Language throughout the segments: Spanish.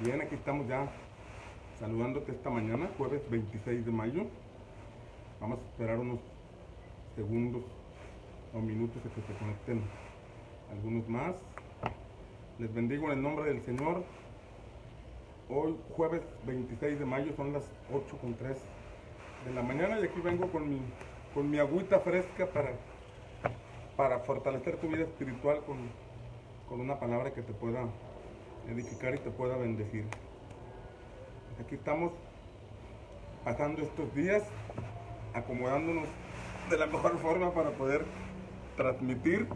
Bien, aquí estamos ya saludándote esta mañana, jueves 26 de mayo. Vamos a esperar unos segundos o minutos a que se conecten algunos más. Les bendigo en el nombre del Señor. Hoy, jueves 26 de mayo, son las 8:03 de la mañana y aquí vengo con mi agüita fresca para fortalecer tu vida espiritual con una palabra que te pueda edificar y te pueda bendecir. Aquí estamos pasando estos días, acomodándonos de la mejor forma para poder transmitir,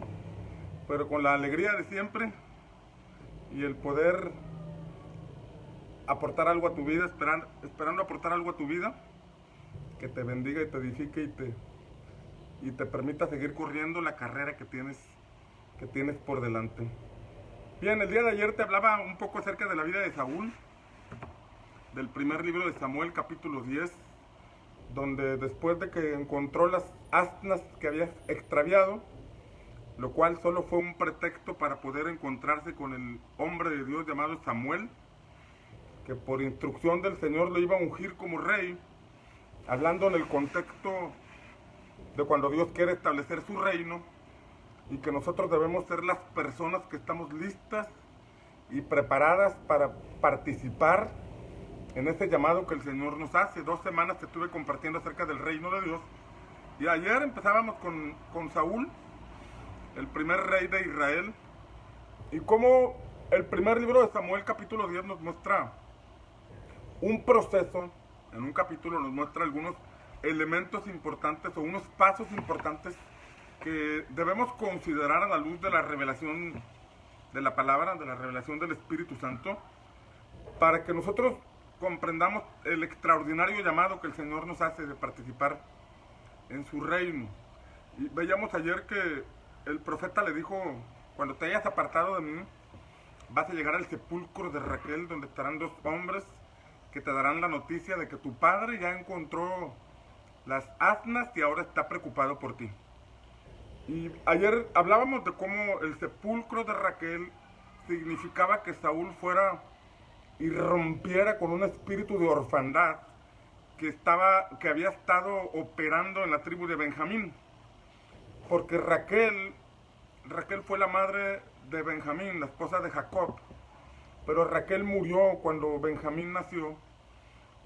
pero con la alegría de siempre y el poder aportar algo a tu vida, esperando aportar algo a tu vida que te bendiga y te edifique y te permita seguir corriendo la carrera que tienes por delante. Bien, el día de ayer te hablaba un poco acerca de la vida de Saúl, del primer libro de Samuel, capítulo 10, donde después de que encontró las asnas que había extraviado, lo cual solo fue un pretexto para poder encontrarse con el hombre de Dios llamado Samuel, que por instrucción del Señor lo iba a ungir como rey, hablando en el contexto de cuando Dios quiere establecer su reino, y que nosotros debemos ser las personas que estamos listas y preparadas para participar en ese llamado que el Señor nos hace. 2 semanas te estuve compartiendo acerca del reino de Dios. Y ayer empezábamos con Saúl, el primer rey de Israel. Y como el primer libro de Samuel, capítulo 10, nos muestra un proceso. En un capítulo nos muestra algunos elementos importantes o unos pasos importantes que debemos considerar a la luz de la revelación de la palabra, de la revelación del Espíritu Santo, para que nosotros comprendamos el extraordinario llamado que el Señor nos hace de participar en su reino. Y veíamos ayer que el profeta le dijo: cuando te hayas apartado de mí, vas a llegar al sepulcro de Raquel, donde estarán 2 hombres que te darán la noticia de que tu padre ya encontró las asnas y ahora está preocupado por ti. Y ayer hablábamos de cómo el sepulcro de Raquel significaba que Saúl fuera y rompiera con un espíritu de orfandad que había estado operando en la tribu de Benjamín. Porque Raquel fue la madre de Benjamín, la esposa de Jacob. Pero Raquel murió cuando Benjamín nació,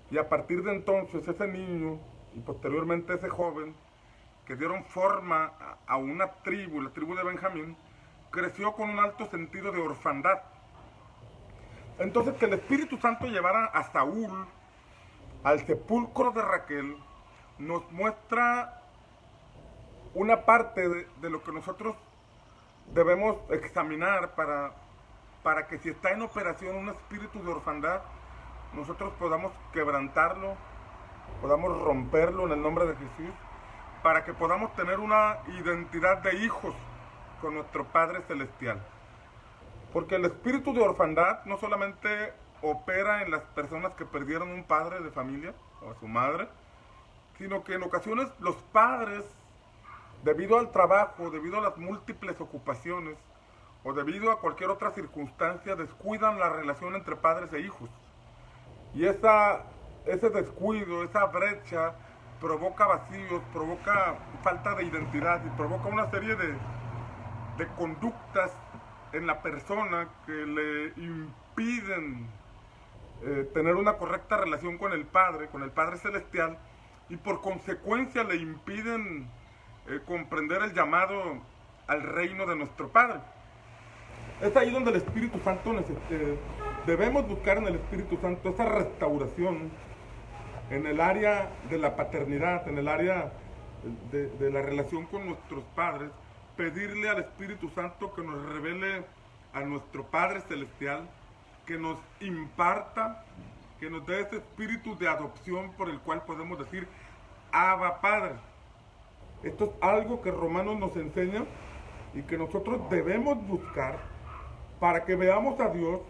y a partir de entonces ese niño y posteriormente ese joven que dieron forma a una tribu, la tribu de Benjamín, creció con un alto sentido de orfandad. Entonces, que el Espíritu Santo llevara a Saúl al sepulcro de Raquel nos muestra una parte de lo que nosotros debemos examinar para que si está en operación un espíritu de orfandad, nosotros podamos quebrantarlo, podamos romperlo en el nombre de Jesús, para que podamos tener una identidad de hijos con nuestro Padre Celestial. Porque el espíritu de orfandad no solamente opera en las personas que perdieron un padre de familia o a su madre, sino que en ocasiones los padres, debido al trabajo, debido a las múltiples ocupaciones o debido a cualquier otra circunstancia, descuidan la relación entre padres e hijos. Y ese descuido, esa brecha, provoca vacíos, provoca falta de identidad y provoca una serie de conductas en la persona que le impiden tener una correcta relación con el Padre Celestial, y por consecuencia le impiden comprender el llamado al reino de nuestro Padre. Es ahí donde el Espíritu Santo debemos buscar en el Espíritu Santo esa restauración en el área de la paternidad, en el área de la relación con nuestros padres, pedirle al Espíritu Santo que nos revele a nuestro Padre Celestial, que nos imparta, que nos dé ese espíritu de adopción por el cual podemos decir: Abba, Padre. Esto es algo que Romanos nos enseña y que nosotros debemos buscar para que veamos a Dios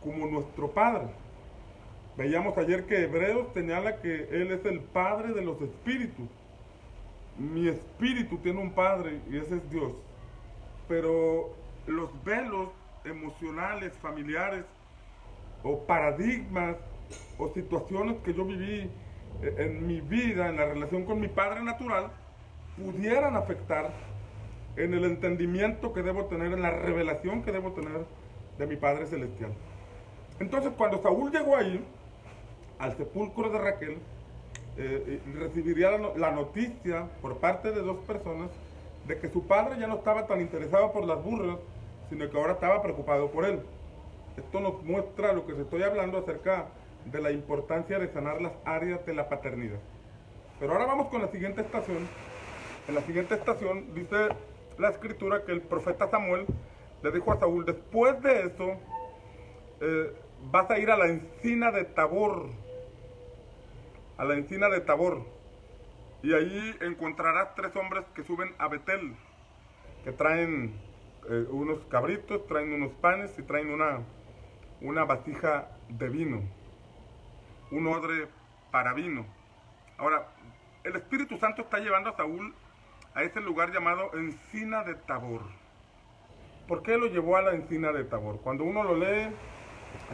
como nuestro Padre. Veíamos ayer que Hebreos señala que Él es el Padre de los espíritus. Mi espíritu tiene un Padre y ese es Dios. Pero los velos emocionales, familiares o paradigmas o situaciones que yo viví en mi vida, en la relación con mi padre natural, pudieran afectar en el entendimiento que debo tener, en la revelación que debo tener de mi Padre Celestial. Entonces, cuando Saúl llegó ahí, al sepulcro de Raquel, recibiría la noticia por parte de dos personas de que su padre ya no estaba tan interesado por las burras, sino que ahora estaba preocupado por él. Esto nos muestra lo que te estoy hablando acerca de la importancia de sanar las áreas de la paternidad. Pero ahora vamos con la siguiente estación. En la siguiente estación dice la escritura que el profeta Samuel le dijo a Saúl: después de eso vas a ir a la encina de Tabor, a la encina de Tabor, y ahí encontrarás 3 hombres que suben a Betel, que traen unos cabritos, traen unos panes y traen una vasija de vino, un odre para vino. Ahora, el Espíritu Santo está llevando a Saúl a ese lugar llamado Encina de Tabor. ¿Por qué lo llevó a la Encina de Tabor? Cuando uno lo lee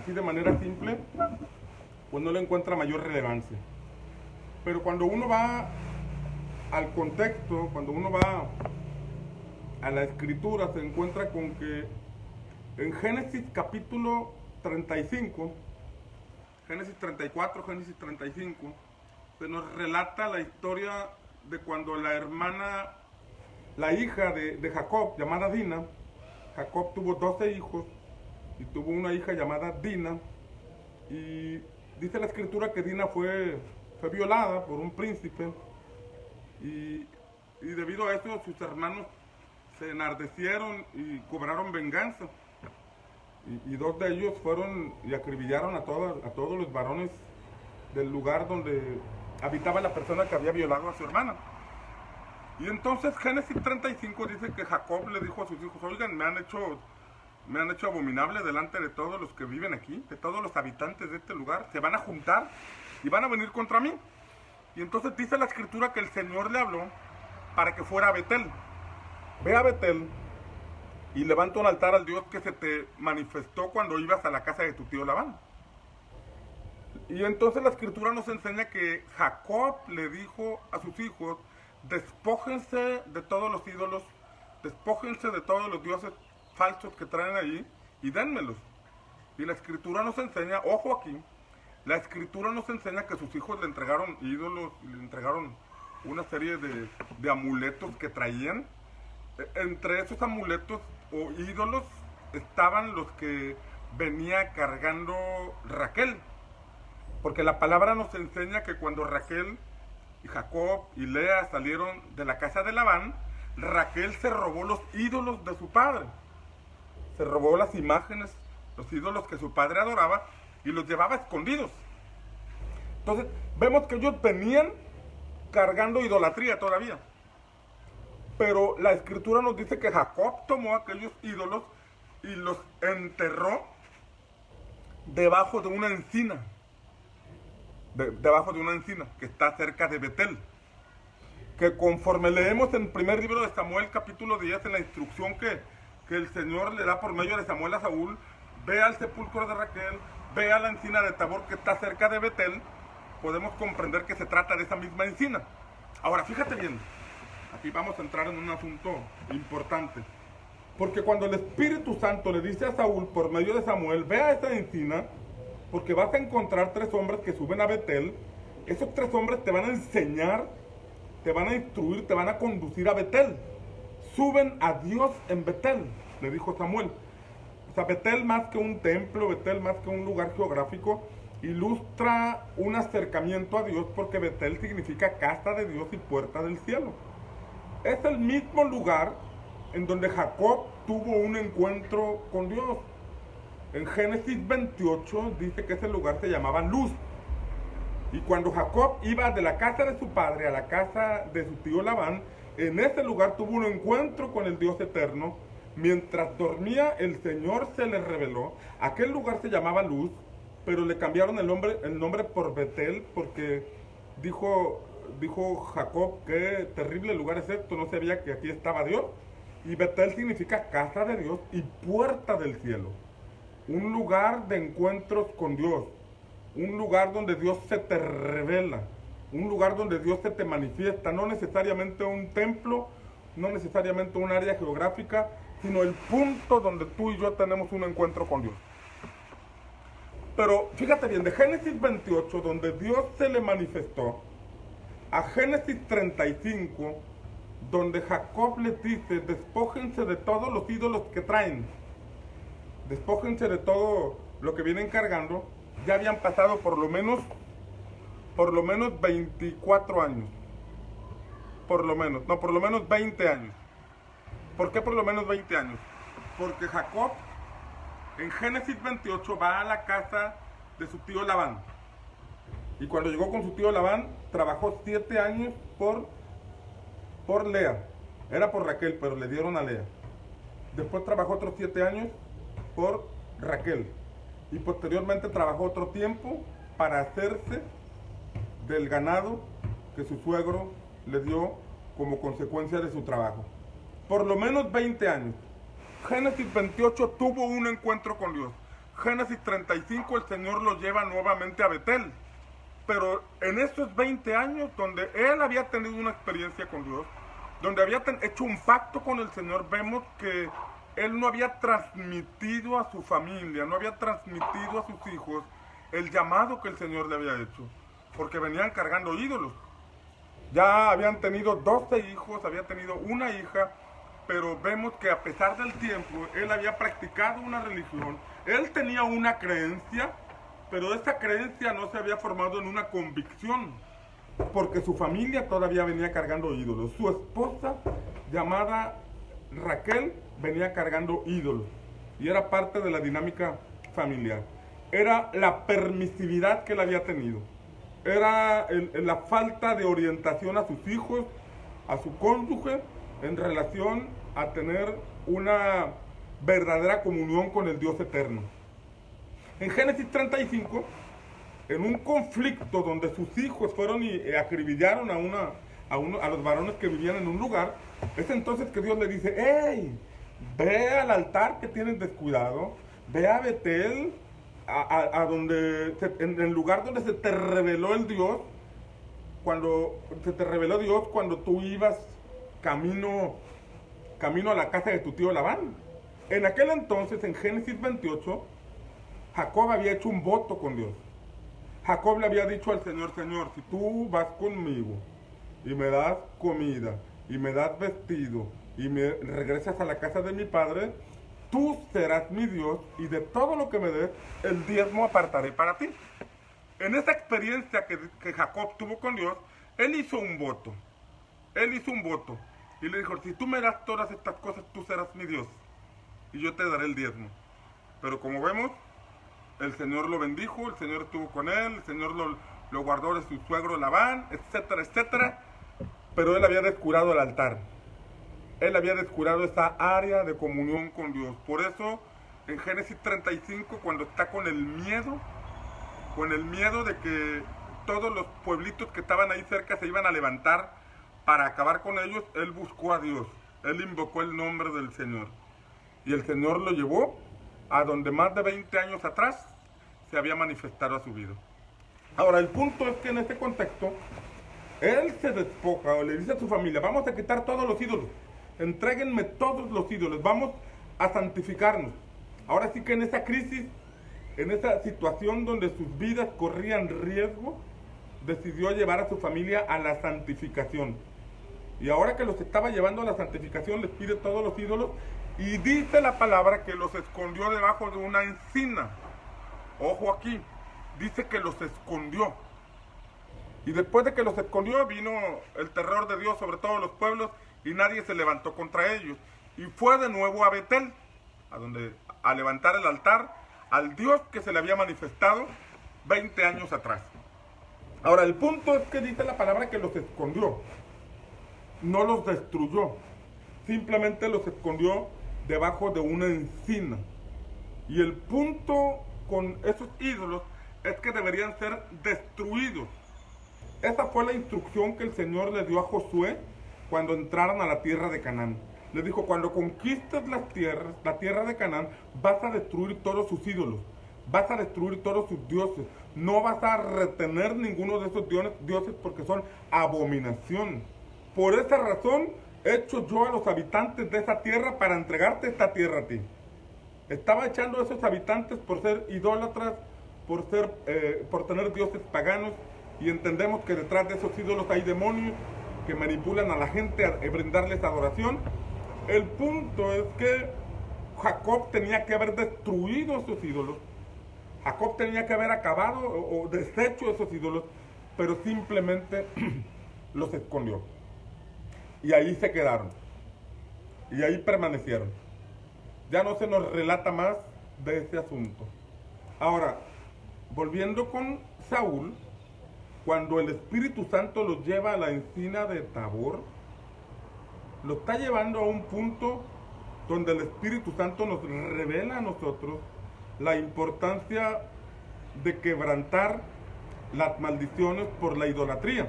así de manera simple, pues no le encuentra mayor relevancia. Pero cuando uno va al contexto, cuando uno va a la escritura, se encuentra con que en Génesis capítulo 35, Génesis 34, Génesis 35, se nos relata la historia de cuando la hermana, la hija de Jacob, llamada Dina. Jacob tuvo 12 hijos y tuvo una hija llamada Dina, y dice la escritura que Dina fue violada por un príncipe, y debido a eso sus hermanos se enardecieron y cobraron venganza, y 2 de ellos fueron y acribillaron a todos los varones del lugar donde habitaba la persona que había violado a su hermana. Y entonces Génesis 35 dice que Jacob le dijo a sus hijos: oigan, me han hecho abominable delante de todos los que viven aquí, de todos los habitantes de este lugar. Se van a juntar y van a venir contra mí. Y entonces dice la escritura que el Señor le habló para que fuera a Betel. Ve a Betel y levanta un altar al Dios que se te manifestó cuando ibas a la casa de tu tío Labán. Y entonces la escritura nos enseña que Jacob le dijo a sus hijos: despójense de todos los ídolos, despójense de todos los dioses falsos que traen allí y dénmelos. Y la escritura nos enseña, ojo aquí, la escritura nos enseña que sus hijos le entregaron ídolos, le entregaron una serie de amuletos que traían. Entre esos amuletos o ídolos estaban los que venía cargando Raquel. Porque la palabra nos enseña que cuando Raquel y Jacob y Lea salieron de la casa de Labán, Raquel se robó los ídolos de su padre. Se robó las imágenes, los ídolos que su padre adoraba, y los llevaba escondidos. Entonces, vemos que ellos venían cargando idolatría todavía. Pero la escritura nos dice que Jacob tomó aquellos ídolos y los enterró debajo de una encina. Debajo de una encina que está cerca de Betel, que conforme leemos en el primer libro de Samuel capítulo 10, en la instrucción que el Señor le da por medio de Samuel a Saúl: ve al sepulcro de Raquel, ve a la encina de Tabor que está cerca de Betel, podemos comprender que se trata de esa misma encina. Ahora fíjate bien, aquí vamos a entrar en un asunto importante, porque cuando el Espíritu Santo le dice a Saúl por medio de Samuel: ve a esa encina, porque vas a encontrar 3 hombres que suben a Betel. Esos 3 hombres te van a enseñar, te van a instruir, te van a conducir a Betel. Suben a Dios en Betel, le dijo Samuel. O sea, Betel, más que un templo, Betel, más que un lugar geográfico, ilustra un acercamiento a Dios, porque Betel significa casa de Dios y puerta del cielo. Es el mismo lugar en donde Jacob tuvo un encuentro con Dios. En Génesis 28 dice que ese lugar se llamaba Luz. Y cuando Jacob iba de la casa de su padre a la casa de su tío Labán, en ese lugar tuvo un encuentro con el Dios eterno. Mientras dormía, el Señor se le reveló. Aquel lugar se llamaba Luz, pero le cambiaron el nombre por Betel, porque dijo Jacob: qué terrible lugar es esto, no sabía que aquí estaba Dios. Y Betel significa casa de Dios y puerta del cielo. un lugar de encuentros con Dios, un lugar donde Dios se te revela, un lugar donde Dios se te manifiesta, no necesariamente un templo, no necesariamente un área geográfica, sino el punto donde tú y yo tenemos un encuentro con Dios. Pero fíjate bien, de Génesis 28, donde Dios se le manifestó, a Génesis 35, donde Jacob les dice, despójense de todos los ídolos que traen, despójense de todo lo que vienen cargando, ya habían pasado por lo menos 24 años. Por lo menos 20 años. ¿Por qué por lo menos 20 años? Porque Jacob en Génesis 28 va a la casa de su tío Labán. Y cuando llegó con su tío Labán, trabajó 7 años por Lea. Era por Raquel, pero le dieron a Lea. Después trabajó otros 7 años por Raquel. Y posteriormente trabajó otro tiempo para hacerse del ganado que su suegro le dio como consecuencia de su trabajo. Por lo menos 20 años. Génesis 28 tuvo un encuentro con Dios. Génesis 35 el Señor lo lleva nuevamente a Betel. Pero en esos 20 años donde él había tenido una experiencia con Dios, donde había hecho un pacto con el Señor, vemos que él no había transmitido a su familia, no había transmitido a sus hijos el llamado que el Señor le había hecho, porque venían cargando ídolos. Ya habían tenido 12 hijos, había tenido una hija, pero vemos que a pesar del tiempo, él había practicado una religión, él tenía una creencia, pero esa creencia no se había formado en una convicción, porque su familia todavía venía cargando ídolos. Su esposa, llamada Raquel, venía cargando ídolos, y era parte de la dinámica familiar. Era la permisividad que él había tenido, era la falta de orientación a sus hijos, a su cónyuge, en relación a tener una verdadera comunión con el Dios eterno. En Génesis 35, en un conflicto donde sus hijos fueron y acribillaron a los varones que vivían en un lugar, es entonces que Dios le dice, ¡hey! Ve al altar que tienes descuidado, ve a Betel, en el lugar donde se te reveló el Dios, cuando se te reveló Dios cuando tú ibas camino a la casa de tu tío Labán. En aquel entonces, en Génesis 28, Jacob había hecho un voto con Dios. Jacob le había dicho al Señor, Señor, si tú vas conmigo y me das comida y me das vestido y me regresas a la casa de mi padre, tú serás mi Dios y de todo lo que me des, el diezmo apartaré para ti. En esa experiencia que Jacob tuvo con Dios, él hizo un voto. Él hizo un voto y le dijo, si tú me das todas estas cosas, tú serás mi Dios y yo te daré el diezmo. Pero como vemos, el Señor lo bendijo, el Señor estuvo con él, el Señor lo guardó de su suegro Labán, etcétera, etcétera. Pero él había descuidado el altar. Él había descuidado esa área de comunión con Dios. Por eso, en Génesis 35, cuando está con el miedo de que todos los pueblitos que estaban ahí cerca se iban a levantar para acabar con ellos, él buscó a Dios. Él invocó el nombre del Señor. Y el Señor lo llevó a donde más de 20 años atrás se había manifestado a su vida. Ahora, el punto es que en este contexto, él se despoja o le dice a su familia, vamos a quitar todos los ídolos, entréguenme todos los ídolos, vamos a santificarnos. Ahora sí que en esa crisis, en esa situación donde sus vidas corrían riesgo, decidió llevar a su familia a la santificación. Y ahora que los estaba llevando a la santificación, les pide todos los ídolos y dice la palabra que los escondió debajo de una encina. Ojo aquí, dice que los escondió. Y después de que los escondió, vino el terror de Dios sobre todos los pueblos y nadie se levantó contra ellos. Y fue de nuevo a Betel, a levantar el altar al Dios que se le había manifestado 20 años atrás. Ahora, el punto es que dice la palabra que los escondió, no los destruyó, simplemente los escondió debajo de una encina. Y el punto con esos ídolos es que deberían ser destruidos. Esa fue la instrucción que el Señor le dio a Josué cuando entraron a la tierra de Canaán. Le dijo, cuando conquistes las tierras, la tierra de Canaán, vas a destruir todos sus ídolos, vas a destruir todos sus dioses, no vas a retener ninguno de esos dioses porque son abominación. Por esa razón, he hecho yo a los habitantes de esa tierra para entregarte esta tierra a ti. Estaba echando a esos habitantes por ser idólatras, por tener dioses paganos, y entendemos que detrás de esos ídolos hay demonios que manipulan a la gente a brindarles adoración. El punto es que Jacob tenía que haber destruido esos ídolos. Jacob tenía que haber acabado o deshecho esos ídolos, pero simplemente los escondió. Y ahí se quedaron. Y ahí permanecieron. Ya no se nos relata más de ese asunto. Ahora, volviendo con Saúl, cuando el Espíritu Santo los lleva a la encina de Tabor, lo está llevando a un punto donde el Espíritu Santo nos revela a nosotros la importancia de quebrantar las maldiciones por la idolatría,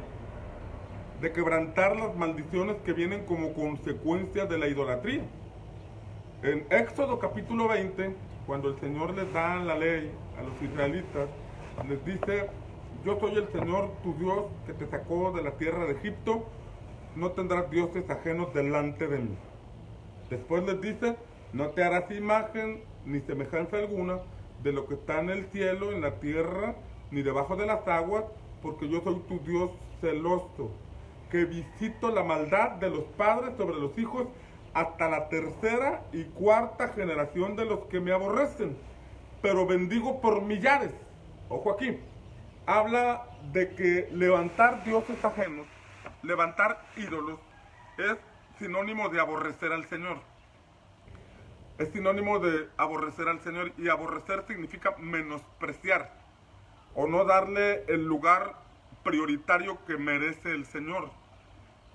de quebrantar las maldiciones que vienen como consecuencia de la idolatría. En Éxodo capítulo 20, cuando el Señor les da la ley a los israelitas, les dice: yo soy el Señor tu Dios que te sacó de la tierra de Egipto, no tendrás dioses ajenos delante de mí. Después les dice: no te harás imagen ni semejanza alguna de lo que está en el cielo, en la tierra, ni debajo de las aguas, porque yo soy tu Dios celoso, que visito la maldad de los padres sobre los hijos hasta la tercera y cuarta generación de los que me aborrecen, pero bendigo por millares. Ojo aquí, habla de que levantar dioses ajenos, levantar ídolos, es sinónimo de aborrecer al Señor. Es sinónimo de aborrecer al Señor, y aborrecer significa menospreciar o no darle el lugar prioritario que merece el Señor,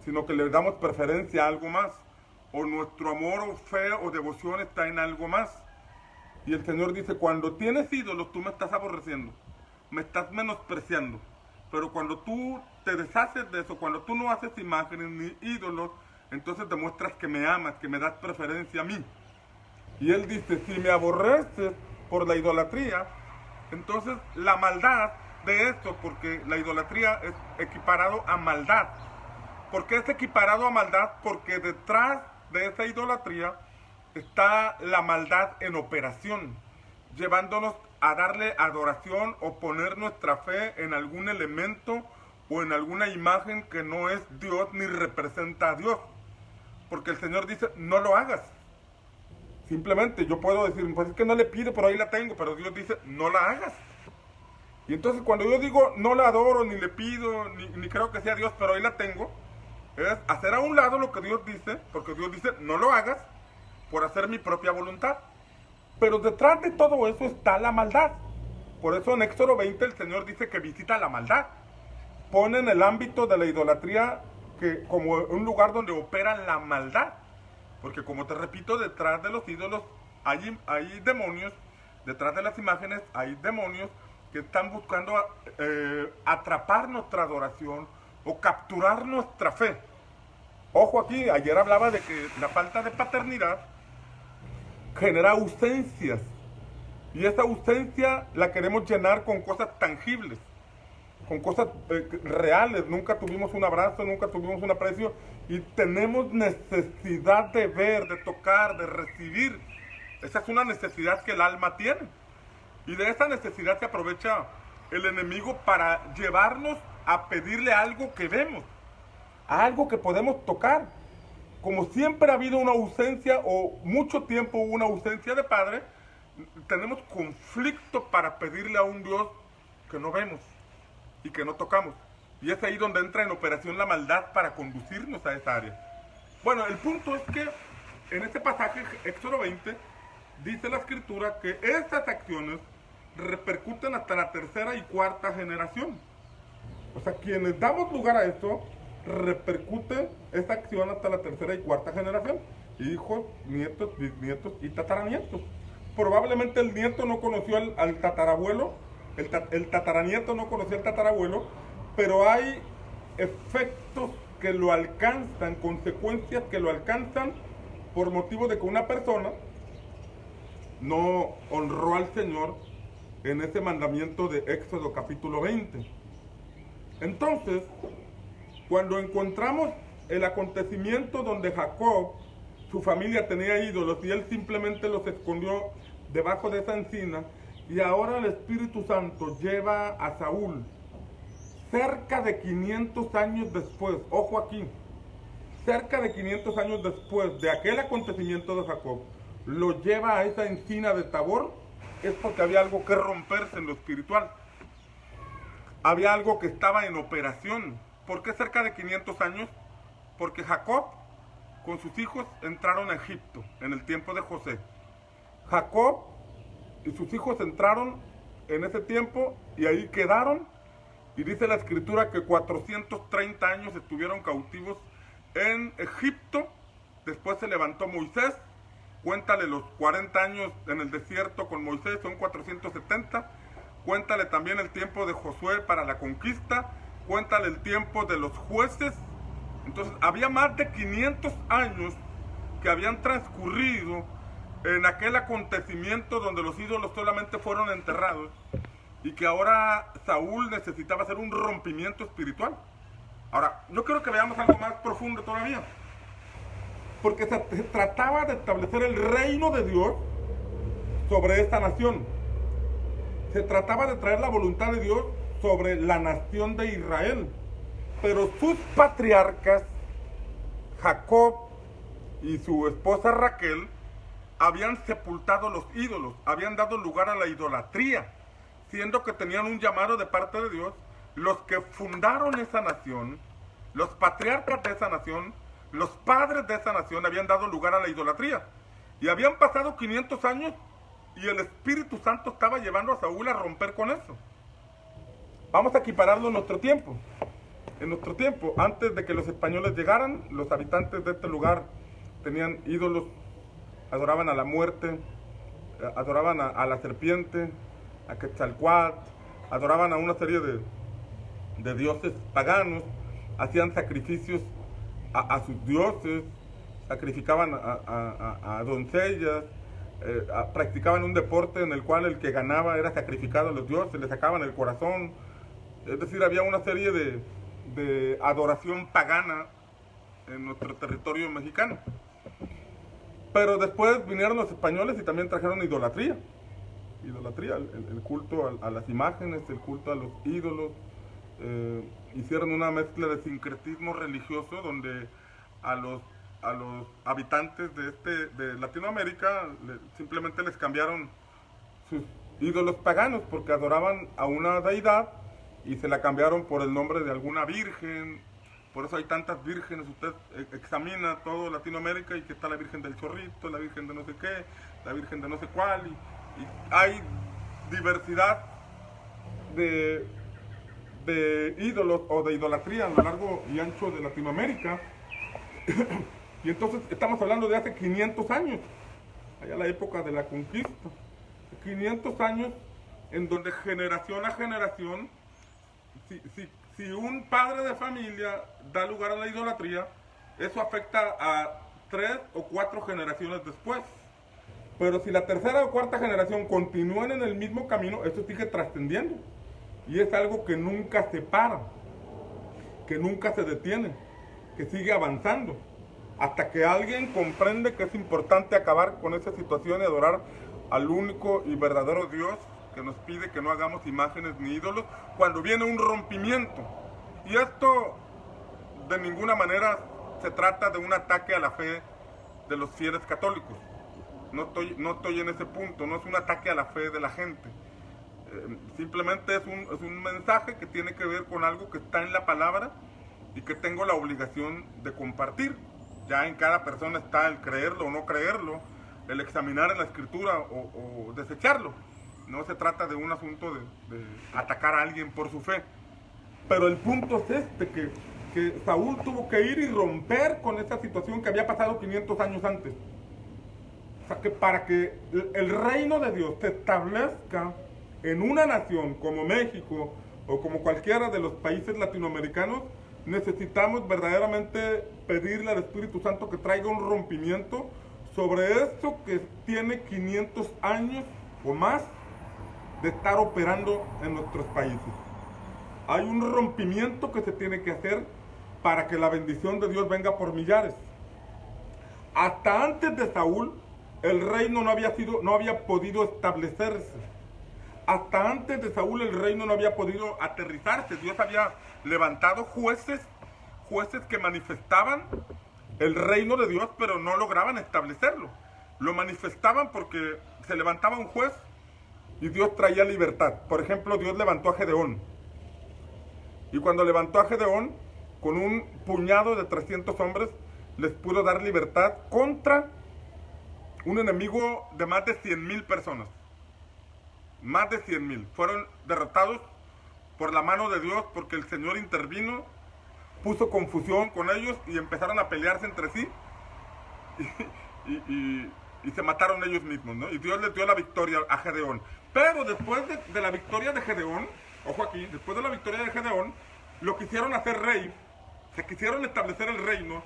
sino que le damos preferencia a algo más, o nuestro amor o fe o devoción está en algo más. Y el Señor dice: cuando tienes ídolos, tú me estás aborreciendo, me estás menospreciando. Pero cuando tú te deshaces de eso, cuando tú no haces imágenes ni ídolos, entonces demuestras que me amas, que me das preferencia a mí. Y Él dice: si me aborreces por la idolatría, entonces la maldad de esto, porque la idolatría es equiparado a maldad. ¿Por qué es equiparado a maldad? Porque detrás de esa idolatría está la maldad en operación, llevándonos a darle adoración o poner nuestra fe en algún elemento o en alguna imagen que no es Dios ni representa a Dios. Porque el Señor dice: no lo hagas. Simplemente yo puedo decir: pues es que no le pido, pero ahí la tengo. Pero Dios dice: no la hagas. Y entonces cuando yo digo no la adoro, ni le pido, ni creo que sea Dios, pero ahí la tengo, es hacer a un lado lo que Dios dice, porque Dios dice: no lo hagas, por hacer mi propia voluntad. Pero detrás de todo eso está la maldad. Por eso en Éxodo 20 el Señor dice que visita la maldad. Pone en el ámbito de la idolatría que como un lugar donde opera la maldad. Porque como te repito, detrás de los ídolos hay demonios, detrás de las imágenes hay demonios que están buscando atrapar nuestra adoración o capturar nuestra fe. Ojo aquí, ayer hablaba de que la falta de paternidad genera ausencias, y esa ausencia la queremos llenar con cosas tangibles, con cosas reales. Nunca tuvimos un abrazo, nunca tuvimos un aprecio, y tenemos necesidad de ver, de tocar, de recibir. Esa es una necesidad que el alma tiene, y de esa necesidad se aprovecha el enemigo para llevarnos a pedirle algo que vemos, algo que podemos tocar. Como siempre ha habido una ausencia, o mucho tiempo hubo una ausencia de padre, tenemos conflicto para pedirle a un Dios que no vemos y que no tocamos. Y es ahí donde entra en operación la maldad para conducirnos a esa área. Bueno, el punto es que en este pasaje, Éxodo 20, dice la Escritura que estas acciones repercuten hasta la tercera y cuarta generación. O sea, quienes damos lugar a esto, repercute esta acción hasta la tercera y cuarta generación: hijos, nietos, bisnietos y tataranietos. Probablemente el nieto no conoció al tatarabuelo, el tataranieto no conoció al tatarabuelo, pero hay efectos que lo alcanzan, consecuencias que lo alcanzan por motivo de que una persona no honró al Señor en ese mandamiento de Éxodo capítulo 20. Entonces, cuando encontramos el acontecimiento donde Jacob, su familia tenía ídolos y él simplemente los escondió debajo de esa encina, y ahora el Espíritu Santo lleva a Saúl cerca de 500 años después, ojo aquí, cerca de 500 años después de aquel acontecimiento de Jacob, lo lleva a esa encina de Tabor, es porque había algo que romperse en lo espiritual. Había algo que estaba en operación. ¿Por qué cerca de 500 años? Porque Jacob con sus hijos entraron a Egipto en el tiempo de José. Jacob y sus hijos entraron en ese tiempo y ahí quedaron. Y dice la escritura que 430 años estuvieron cautivos en Egipto. Después se levantó Moisés. Cuéntale los 40 años en el desierto con Moisés, son 470. Cuéntale también el tiempo de Josué para la conquista. Cuéntale el tiempo de los jueces. Entonces había más de 500 años que habían transcurrido en aquel acontecimiento donde los ídolos solamente fueron enterrados y que ahora Saúl necesitaba hacer un rompimiento espiritual. Ahora, yo quiero que veamos algo más profundo todavía, porque se trataba de establecer el reino de Dios sobre esta nación. Se trataba de traer la voluntad de Dios sobre la nación de Israel. Pero sus patriarcas, Jacob y su esposa Raquel, habían sepultado los ídolos, habían dado lugar a la idolatría, siendo que tenían un llamado de parte de Dios. Los que fundaron esa nación, los patriarcas de esa nación, los padres de esa nación habían dado lugar a la idolatría. Y habían pasado 500 años y el Espíritu Santo estaba llevando a Saúl a romper con eso. Vamos a equipararlo en nuestro tiempo. En nuestro tiempo, antes de que los españoles llegaran, los habitantes de este lugar tenían ídolos, adoraban a la muerte, adoraban a la serpiente, a Quetzalcóatl, adoraban a una serie de dioses paganos, hacían sacrificios a sus dioses, sacrificaban a doncellas, practicaban un deporte en el cual el que ganaba era sacrificado a los dioses, le sacaban el corazón. Es decir, había una serie de adoración pagana en nuestro territorio mexicano. Pero después vinieron los españoles y también trajeron idolatría. Idolatría, el culto a las imágenes, el culto a los ídolos. Hicieron una mezcla de sincretismo religioso donde a los habitantes de Latinoamérica simplemente les cambiaron sus ídolos paganos porque adoraban a una deidad y se la cambiaron por el nombre de alguna virgen. Por eso hay tantas vírgenes. Usted examina todo Latinoamérica y que está la Virgen del Chorrito, la Virgen de no sé qué, la Virgen de no sé cuál, y hay diversidad de ídolos o de idolatría a lo largo y ancho de Latinoamérica. Y entonces estamos hablando de hace 500 años, allá la época de la conquista. 500 años en donde generación a generación, si un padre de familia da lugar a la idolatría, eso afecta a 3 o 4 generaciones después. Pero si la tercera o cuarta generación continúan en el mismo camino, eso sigue trascendiendo. Y es algo que nunca se para, que nunca se detiene, que sigue avanzando. Hasta que alguien comprende que es importante acabar con esa situación y adorar al único y verdadero Dios que nos pide que no hagamos imágenes ni ídolos cuando viene un rompimiento. Y esto de ninguna manera se trata de un ataque a la fe de los fieles católicos. No estoy en ese punto, no es un ataque a la fe de la gente. Simplemente es un mensaje que tiene que ver con algo que está en la palabra y que tengo la obligación de compartir. Ya en cada persona está el creerlo o no creerlo, el examinar en la escritura o desecharlo. No se trata de un asunto de atacar a alguien por su fe. Pero el punto es que Saúl tuvo que ir y romper con esta situación que había pasado 500 años antes. O sea, que para que el reino de Dios se establezca en una nación como México o como cualquiera de los países latinoamericanos, necesitamos verdaderamente pedirle al Espíritu Santo que traiga un rompimiento sobre esto que tiene 500 años o más de estar operando en nuestros países. Hay un rompimiento que se tiene que hacer para que la bendición de Dios venga por millares. Hasta antes de Saúl, el reino no había podido establecerse. Hasta antes de Saúl, el reino no había podido aterrizarse. Dios había levantado jueces que manifestaban el reino de Dios, pero no lograban establecerlo. Lo manifestaban porque se levantaba un juez y Dios traía libertad. Por ejemplo, Dios levantó a Gedeón. Y cuando levantó a Gedeón, con un puñado de 300 hombres, les pudo dar libertad contra un enemigo de más de 100,000 personas. Más de 100,000. Fueron derrotados por la mano de Dios porque el Señor intervino, puso confusión con ellos y empezaron a pelearse entre sí y se mataron ellos mismos, ¿no? Y Dios les dio la victoria a Gedeón. Pero después de la victoria de Gedeón, ojo aquí, después de la victoria de Gedeón, lo quisieron hacer rey, se quisieron establecer el reino,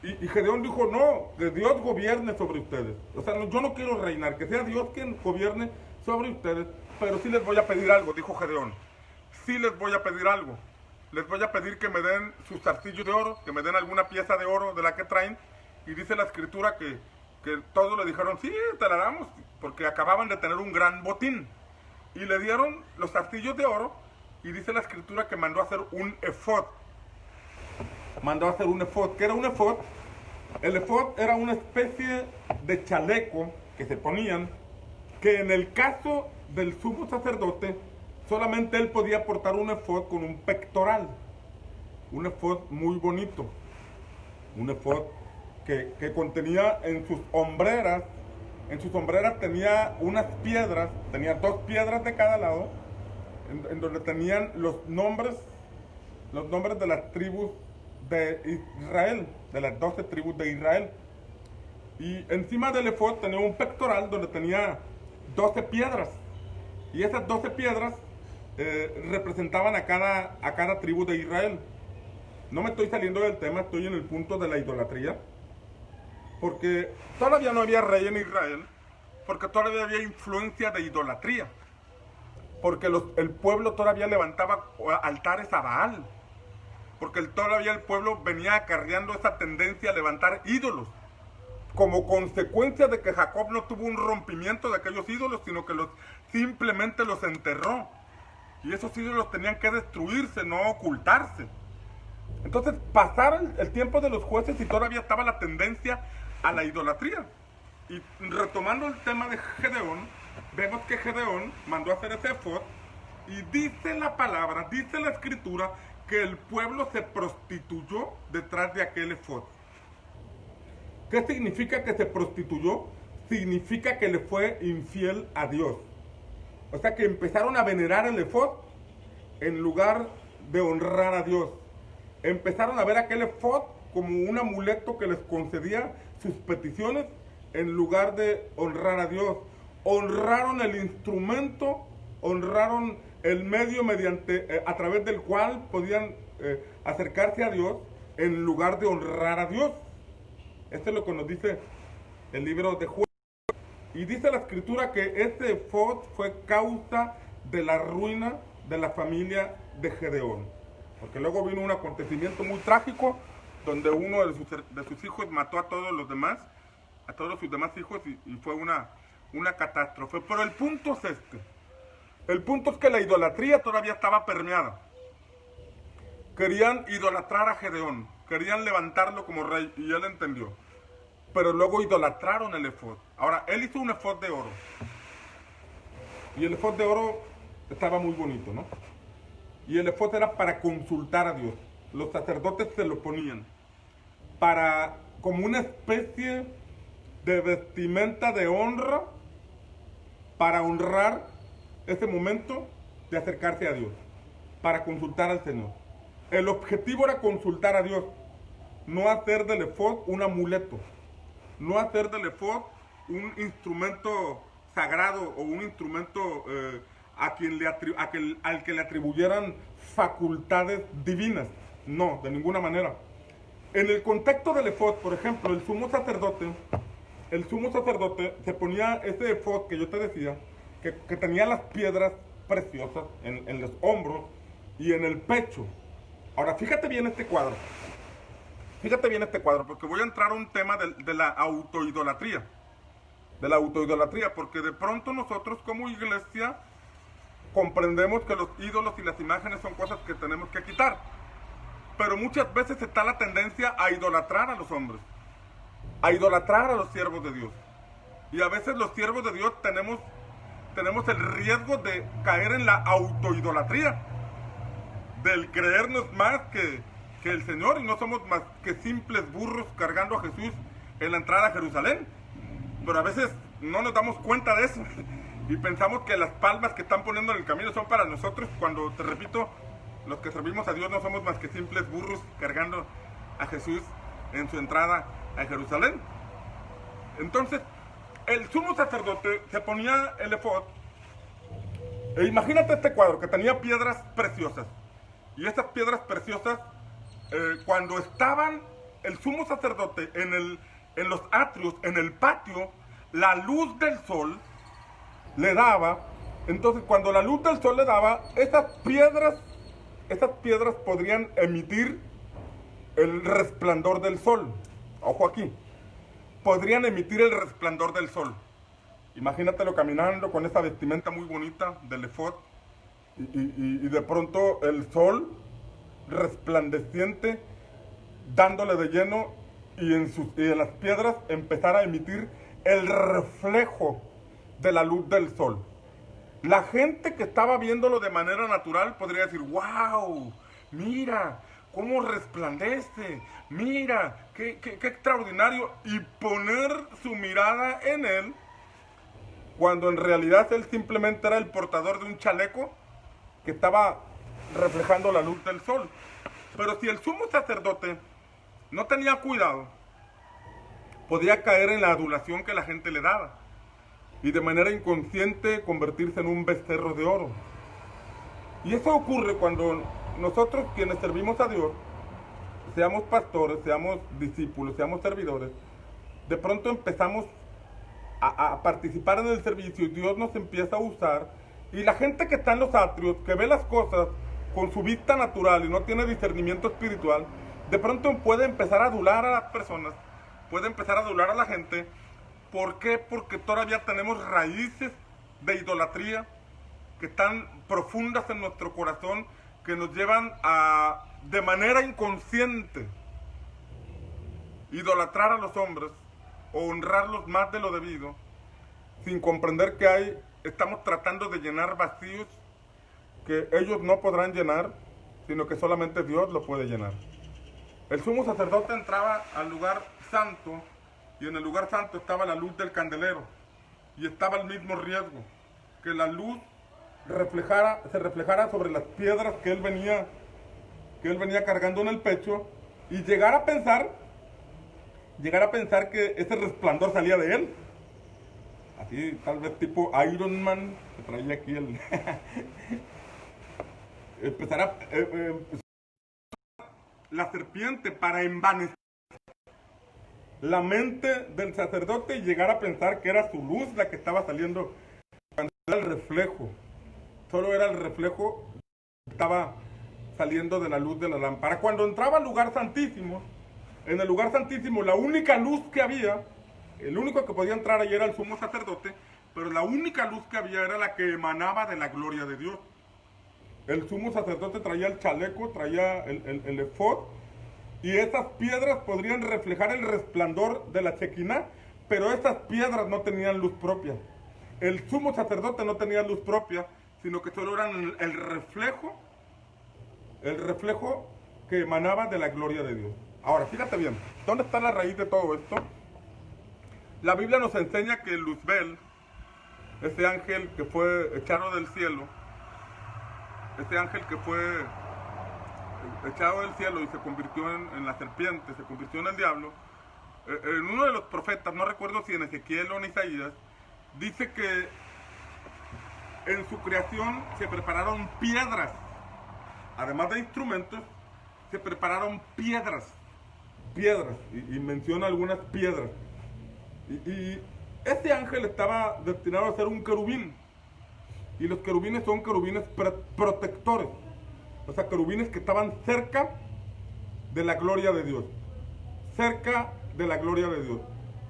y Gedeón dijo, no, que Dios gobierne sobre ustedes. O sea, yo no quiero reinar, que sea Dios quien gobierne sobre ustedes, pero sí les voy a pedir algo, dijo Gedeón. Sí les voy a pedir algo. Les voy a pedir que me den sus zarcillos de oro, que me den alguna pieza de oro de la que traen. Y dice la escritura que todos le dijeron, sí, te la damos, porque acababan de tener un gran botín. Y le dieron los zarcillos de oro, y dice la escritura que mandó a hacer un efod. Mandó a hacer un efod. ¿Qué era un efod? El efod era una especie de chaleco que se ponían, que en el caso del sumo sacerdote, solamente él podía portar un efod con un pectoral. Un efod muy bonito. Un efod que contenía en sus hombreras tenía unas piedras, tenía 2 piedras de cada lado, en donde tenían los nombres de las tribus de Israel, de las 12 tribus de Israel. Y encima del efod tenía un pectoral donde tenía 12 piedras. Y esas 12 piedras representaban a cada tribu de Israel. No me estoy saliendo del tema, estoy en el punto de la idolatría. Porque todavía no había rey en Israel, porque todavía había influencia de idolatría. Porque el pueblo todavía levantaba altares a Baal. Porque todavía el pueblo venía acarreando esa tendencia a levantar ídolos. Como consecuencia de que Jacob no tuvo un rompimiento de aquellos ídolos, sino que simplemente los enterró. Y esos ídolos tenían que destruirse, no ocultarse. Entonces pasaron el tiempo de los jueces y todavía estaba la tendencia a la idolatría. Y retomando el tema de Gedeón, vemos que Gedeón mandó a hacer ese efod y dice la palabra, dice la escritura, que el pueblo se prostituyó detrás de aquel efod. ¿Qué significa que se prostituyó? Significa que le fue infiel a Dios. O sea que empezaron a venerar el efod en lugar de honrar a Dios. Empezaron a ver aquel efod como un amuleto que les concedía sus peticiones en lugar de honrar a Dios. Honraron el instrumento, honraron el medio a través del cual podían acercarse a Dios en lugar de honrar a Dios. Esto es lo que nos dice el libro de Jueces. Y dice la escritura que este efod fue causa de la ruina de la familia de Gedeón. Porque luego vino un acontecimiento muy trágico donde uno de sus hijos mató a todos los demás, a todos sus demás hijos, y fue una catástrofe. Pero el punto es este. El punto es que la idolatría todavía estaba permeada. Querían idolatrar a Gedeón, querían levantarlo como rey, y él entendió. Pero luego idolatraron el efod. Ahora, él hizo un efod de oro. Y el efod de oro estaba muy bonito, ¿no? Y el efod era para consultar a Dios. Los sacerdotes se lo ponían como una especie de vestimenta de honra, para honrar ese momento de acercarse a Dios, para consultar al Señor. El objetivo era consultar a Dios, no hacer del efod un amuleto, no hacer del efod un instrumento sagrado o un instrumento al que le atribuyeran facultades divinas. No, de ninguna manera. En el contexto del efod, por ejemplo, el sumo sacerdote el sumo sacerdote se ponía ese efod que yo te decía, que tenía las piedras preciosas en los hombros y en el pecho. Ahora, fíjate bien este cuadro. Fíjate bien este cuadro, porque voy a entrar a un tema de la autoidolatría. De la autoidolatría, porque de pronto nosotros como iglesia comprendemos que los ídolos y las imágenes son cosas que tenemos que quitar. Pero muchas veces está la tendencia a idolatrar a los hombres, a idolatrar a los siervos de Dios. Y a veces los siervos de Dios tenemos el riesgo de caer en la autoidolatría, del creernos más que el Señor, y no somos más que simples burros cargando a Jesús en la entrada a Jerusalén. Pero a veces no nos damos cuenta de eso y pensamos que las palmas que están poniendo en el camino son para nosotros, cuando, te repito, los que servimos a Dios no somos más que simples burros cargando a Jesús en su entrada a Jerusalén. Entonces, el sumo sacerdote se ponía el efod, e imagínate este cuadro que tenía piedras preciosas, y estas piedras preciosas, cuando estaban el sumo sacerdote en los atrios, en el patio, la luz del sol le daba. Entonces, cuando la luz del sol le daba, esas piedras podrían emitir el resplandor del sol. Ojo aquí, podrían emitir el resplandor del sol. Imagínatelo caminando con esa vestimenta muy bonita del efod, y de pronto el sol resplandeciente dándole de lleno, y en las piedras empezar a emitir el reflejo de la luz del sol. La gente que estaba viéndolo de manera natural podría decir: ¡wow! Mira cómo resplandece, mira qué extraordinario, y poner su mirada en él, cuando en realidad él simplemente era el portador de un chaleco que estaba reflejando la luz del sol. Pero si el sumo sacerdote no tenía cuidado, podía caer en la adulación que la gente le daba, y de manera inconsciente convertirse en un becerro de oro. Y eso ocurre cuando nosotros, quienes servimos a Dios, seamos pastores, seamos discípulos, seamos servidores, de pronto empezamos a participar en el servicio, y Dios nos empieza a usar, y la gente que está en los atrios, que ve las cosas con su vista natural y no tiene discernimiento espiritual, de pronto puede empezar a adular a las personas, puede empezar a adular a la gente. ¿Por qué? Porque todavía tenemos raíces de idolatría que están profundas en nuestro corazón, que nos llevan a, de manera inconsciente, idolatrar a los hombres o honrarlos más de lo debido, sin comprender que estamos tratando de llenar vacíos que ellos no podrán llenar, sino que solamente Dios lo puede llenar. El sumo sacerdote entraba al lugar santo, y en el lugar santo estaba la luz del candelero, y estaba el mismo riesgo, que la luz se reflejara sobre las piedras que él venía cargando en el pecho, y llegar a pensar que ese resplandor salía de él. Así, tal vez tipo Iron Man, que traía aquí el... empezará la serpiente para envanecer la mente del sacerdote y llegar a pensar que era su luz la que estaba saliendo, cuando era el reflejo. Solo era el reflejo que estaba saliendo de la luz de la lámpara. Cuando entraba al lugar santísimo, en el lugar santísimo, la única luz que había, el único que podía entrar ahí era el sumo sacerdote, pero la única luz que había era la que emanaba de la gloria de Dios. El sumo sacerdote traía el chaleco, traía el efod, y esas piedras podrían reflejar el resplandor de la Shekinah, pero esas piedras no tenían luz propia. El sumo sacerdote no tenía luz propia, sino que solo eran el reflejo que emanaba de la gloria de Dios. Ahora, fíjate bien, ¿dónde está la raíz de todo esto? La Biblia nos enseña que Luzbel, ese ángel que fue echado del cielo, ese ángel que fue echado del cielo y se convirtió en la serpiente, se convirtió en el diablo, en uno de los profetas, no recuerdo si en Ezequiel o en Isaías, dice que en su creación se prepararon piedras, además de instrumentos, se prepararon piedras, y menciona algunas piedras. Y ese ángel estaba destinado a ser un querubín. Y los querubines son querubines protectores. O sea, querubines que estaban cerca de la gloria de Dios. Cerca de la gloria de Dios.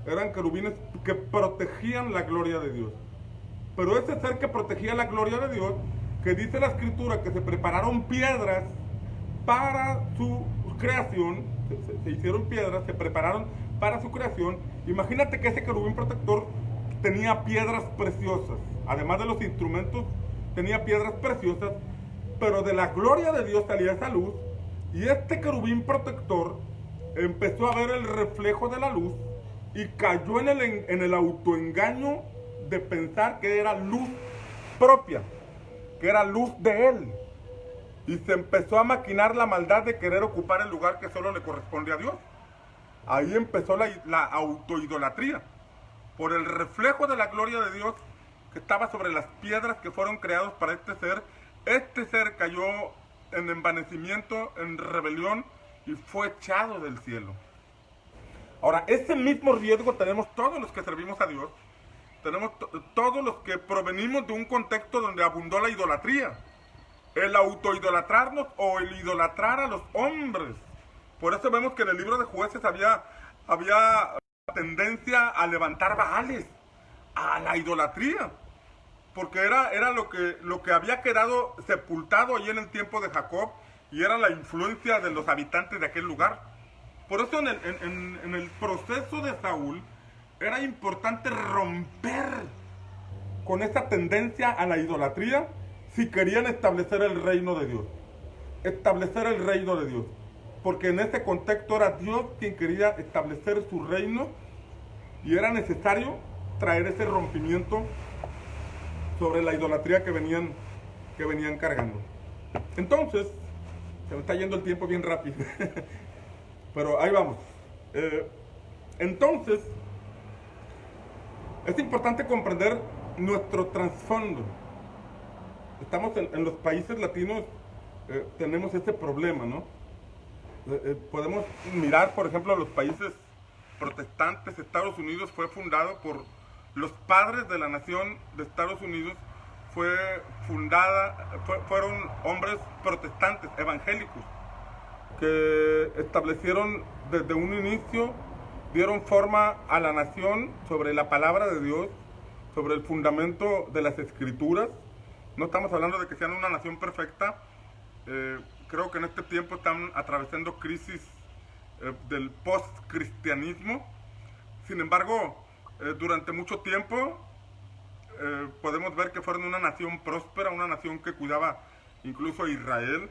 Eran querubines que protegían la gloria de Dios. Pero ese ser que protegía la gloria de Dios, que dice la escritura que se prepararon piedras para su creación, se hicieron piedras, se prepararon para su creación. Imagínate que ese querubín protector tenía piedras preciosas, además de los instrumentos, tenía piedras preciosas, pero de la gloria de Dios salía esa luz, y este querubín protector empezó a ver el reflejo de la luz y cayó en el autoengaño de pensar que era luz propia, que era luz de él. Y se empezó a maquinar la maldad de querer ocupar el lugar que solo le corresponde a Dios. Ahí empezó la autoidolatría, por el reflejo de la gloria de Dios que estaba sobre las piedras que fueron creados para este ser. Este ser cayó en envanecimiento, en rebelión, y fue echado del cielo. Ahora, ese mismo riesgo tenemos todos los que servimos a Dios. Tenemos todos los que provenimos de un contexto donde abundó la idolatría. El autoidolatrarnos o el idolatrar a los hombres. Por eso vemos que en el libro de Jueces había tendencia a levantar baales, a la idolatría. Porque era lo que había quedado sepultado allí en el tiempo de Jacob, y era la influencia de los habitantes de aquel lugar. Por eso en el proceso de Saúl era importante romper con esa tendencia a la idolatría si querían establecer el reino de Dios. Establecer el reino de Dios. Porque en ese contexto era Dios quien quería establecer su reino, y era necesario traer ese rompimiento sobre la idolatría que venían cargando. Entonces, se me está yendo el tiempo bien rápido, pero ahí vamos. Entonces, es importante comprender nuestro trasfondo. Estamos en los países latinos, tenemos este problema, ¿no? Podemos mirar, por ejemplo, a los países protestantes. Estados Unidos fue fundado por los padres de la nación de Estados Unidos. Fueron hombres protestantes, evangélicos, que establecieron desde un inicio, dieron forma a la nación sobre la palabra de Dios, sobre el fundamento de las escrituras. No estamos hablando de que sean una nación perfecta. Creo que en este tiempo están atravesando crisis del post-cristianismo. Sin embargo, durante mucho tiempo podemos ver que fueron una nación próspera, una nación que cuidaba incluso a Israel,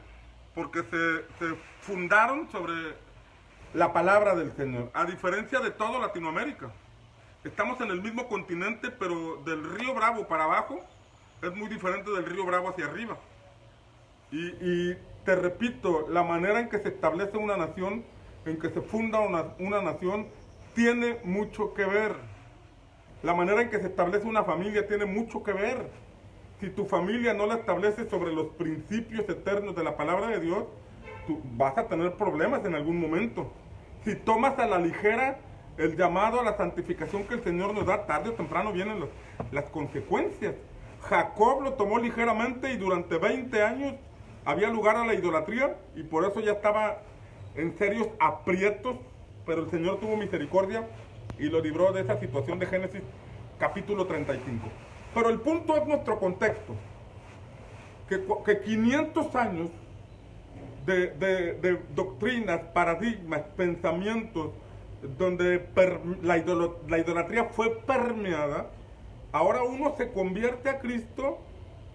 porque se fundaron sobre la palabra del Señor, a diferencia de toda Latinoamérica. Estamos en el mismo continente, pero del río Bravo para abajo es muy diferente del río Bravo hacia arriba. Y te repito, la manera en que se establece una nación, en que se funda una nación, tiene mucho que ver. La manera en que se establece una familia tiene mucho que ver. Si tu familia no la establece sobre los principios eternos de la palabra de Dios, tú vas a tener problemas en algún momento. Si tomas a la ligera el llamado a la santificación que el Señor nos da, tarde o temprano vienen las consecuencias. Jacob lo tomó ligeramente y durante 20 años había lugar a la idolatría, y por eso ya estaba en serios aprietos, pero el Señor tuvo misericordia y lo libró de esa situación de Génesis capítulo 35. Pero el punto es nuestro contexto, que 500 años de doctrinas, paradigmas, pensamientos, donde la idolatría fue permeada, ahora uno se convierte a Cristo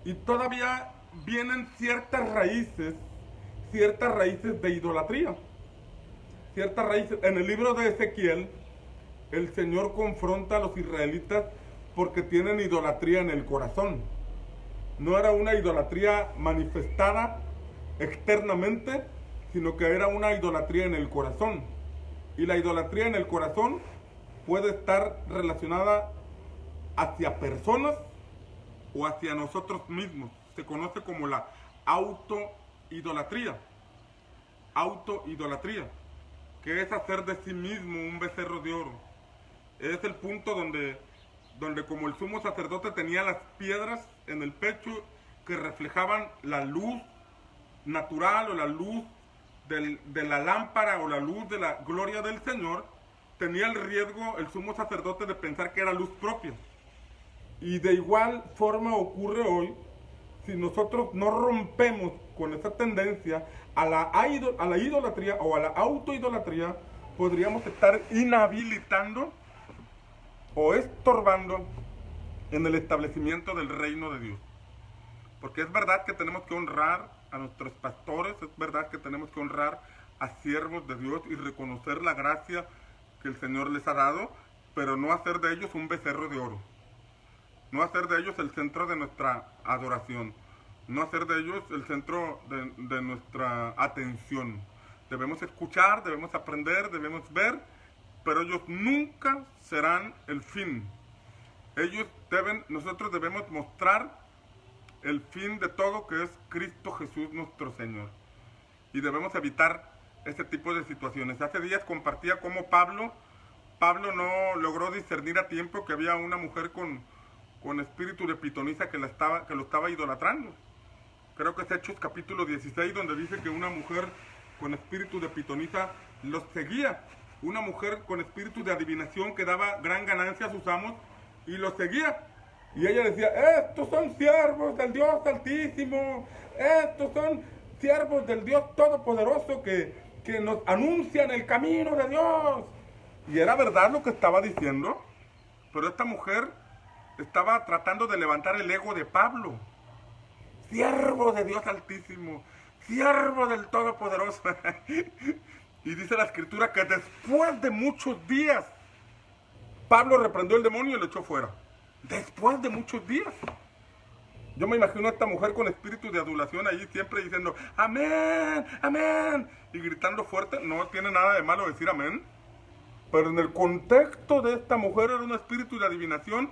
y todavía vienen ciertas raíces de idolatría. Ciertas raíces. En el libro de Ezequiel, el Señor confronta a los israelitas porque tienen idolatría en el corazón. No era una idolatría manifestada externamente, sino que era una idolatría en el corazón. Y la idolatría en el corazón puede estar relacionada hacia personas o hacia nosotros mismos. Se conoce como la autoidolatría. Autoidolatría, que es hacer de sí mismo un becerro de oro. es el punto donde como el sumo sacerdote tenía las piedras en el pecho que reflejaban la luz natural o la luz de la lámpara o la luz de la gloria del Señor, tenía el riesgo el sumo sacerdote de pensar que era luz propia. Y de igual forma ocurre hoy, si nosotros no rompemos con esa tendencia a la idolatría o a la autoidolatría, podríamos estar inhabilitando o estorbando en el establecimiento del reino de Dios. Porque es verdad que tenemos que honrar a nuestros pastores, es verdad que tenemos que honrar a siervos de Dios y reconocer la gracia que el Señor les ha dado, pero no hacer de ellos un becerro de oro. No hacer de ellos el centro de nuestra adoración. No hacer de ellos el centro de nuestra atención. Debemos escuchar, debemos aprender, debemos ver, pero ellos nunca serán el fin. Nosotros debemos mostrar el fin de todo, que es Cristo Jesús nuestro Señor. Y debemos evitar este tipo de situaciones. Hace días compartía cómo Pablo no logró discernir a tiempo que había una mujer con espíritu de pitonisa que lo estaba idolatrando. Creo que es Hechos capítulo 16, donde dice que una mujer con espíritu de pitonisa los seguía. Una mujer con espíritu de adivinación que daba gran ganancia a sus amos y los seguía. Y ella decía, estos son siervos del Dios Altísimo, estos son siervos del Dios Todopoderoso que nos anuncian el camino de Dios. Y era verdad lo que estaba diciendo, pero esta mujer estaba tratando de levantar el ego de Pablo. Siervo de Dios Altísimo, siervo del Todopoderoso. Y dice la Escritura que después de muchos días, Pablo reprendió al demonio y lo echó fuera. Después de muchos días. Yo me imagino a esta mujer con espíritu de adulación ahí siempre diciendo amén, amén, y gritando fuerte. No tiene nada de malo decir amén, pero en el contexto de esta mujer era un espíritu de adivinación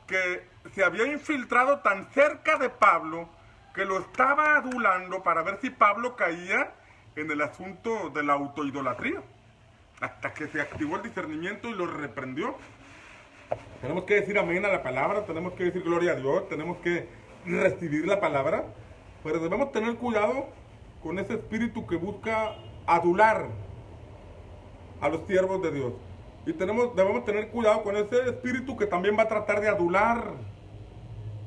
que se había infiltrado tan cerca de Pablo que lo estaba adulando para ver si Pablo caía en el asunto de la autoidolatría, hasta que se activó el discernimiento y lo reprendió. Tenemos que decir amén a la palabra, tenemos que decir gloria a Dios, tenemos que recibir la palabra, pero debemos tener cuidado con ese espíritu que busca adular a los siervos de Dios. Y debemos tener cuidado con ese espíritu que también va a tratar de adular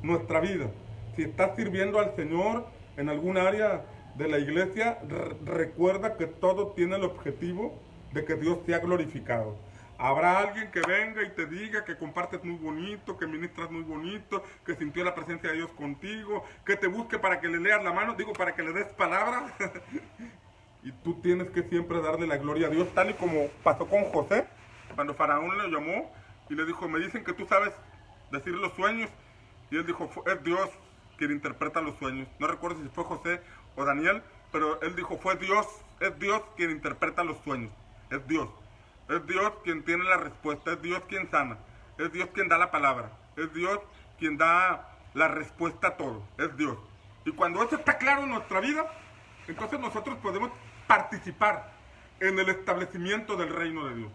nuestra vida. Si estás sirviendo al Señor en algún área de la iglesia, recuerda que todo tiene el objetivo de que Dios sea glorificado. Habrá alguien que venga y te diga que compartes muy bonito, que ministras muy bonito, que sintió la presencia de Dios contigo, que te busque para que le leas la mano, para que le des palabra. Y tú tienes que siempre darle la gloria a Dios, tal y como pasó con José, cuando Faraón le llamó y le dijo, me dicen que tú sabes decir los sueños. Y él dijo, es Dios quien interpreta los sueños. No recuerdo si fue José o Daniel, pero él dijo, es Dios quien interpreta los sueños. Es Dios. Es Dios quien tiene la respuesta, es Dios quien sana, es Dios quien da la palabra, es Dios quien da la respuesta a todo, es Dios. Y cuando eso está claro en nuestra vida, entonces nosotros podemos participar en el establecimiento del reino de Dios,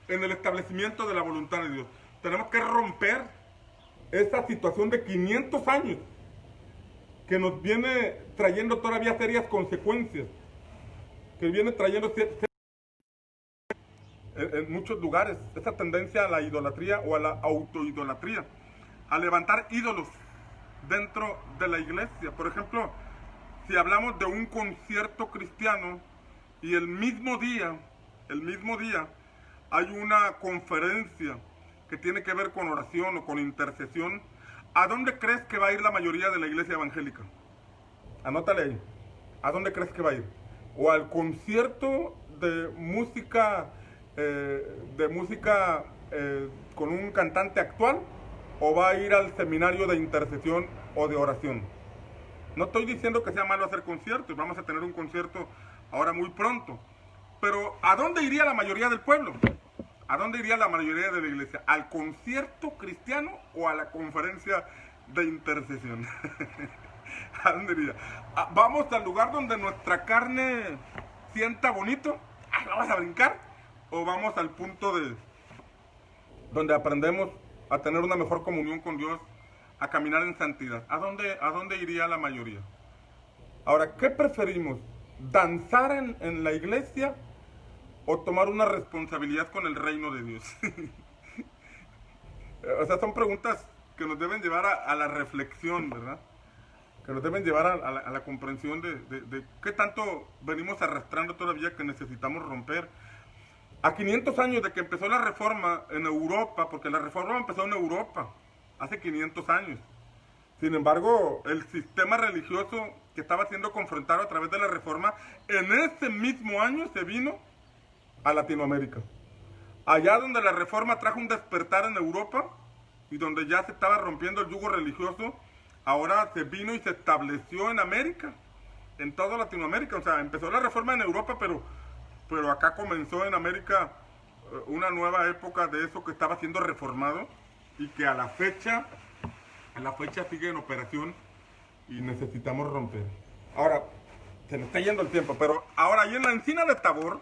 en el establecimiento de la voluntad de Dios. Tenemos que romper esa situación de 500 años que nos viene trayendo todavía serias consecuencias, que viene trayendo en muchos lugares, esa tendencia a la idolatría o a la autoidolatría, a levantar ídolos dentro de la iglesia. Por ejemplo, si hablamos de un concierto cristiano y el mismo día hay una conferencia que tiene que ver con oración o con intercesión, ¿a dónde crees que va a ir la mayoría de la iglesia evangélica? Anótale ahí. ¿A dónde crees que va a ir? ¿O al concierto de música con un cantante actual, o va a ir al seminario de intercesión o de oración? No estoy diciendo que sea malo hacer conciertos, vamos a tener un concierto ahora muy pronto, pero ¿a dónde iría la mayoría del pueblo? ¿A dónde iría la mayoría de la iglesia? ¿Al concierto cristiano o a la conferencia de intercesión? ¿A dónde iría? ¿Vamos al lugar donde nuestra carne sienta bonito? ¿Vamos a brincar? ¿O vamos al punto donde aprendemos a tener una mejor comunión con Dios, a caminar en santidad. ¿A dónde iría la mayoría? Ahora, ¿qué preferimos? ¿Danzar en la iglesia o tomar una responsabilidad con el reino de Dios? O sea, son preguntas que nos deben llevar a la reflexión, ¿verdad? Que nos deben llevar a la comprensión de qué tanto venimos arrastrando todavía que necesitamos romper. A 500 años de que empezó la reforma en Europa, porque la reforma empezó en Europa, hace 500 años. Sin embargo, el sistema religioso que estaba siendo confrontado a través de la reforma, en ese mismo año se vino a Latinoamérica. Allá donde la reforma trajo un despertar en Europa y donde ya se estaba rompiendo el yugo religioso, ahora se vino y se estableció en América, en toda Latinoamérica. O sea, empezó la reforma en Europa, pero acá comenzó en América una nueva época de eso que estaba siendo reformado y que a la fecha sigue en operación y necesitamos romper. Ahora, se nos está yendo el tiempo, pero ahora ahí en la encina de Tabor,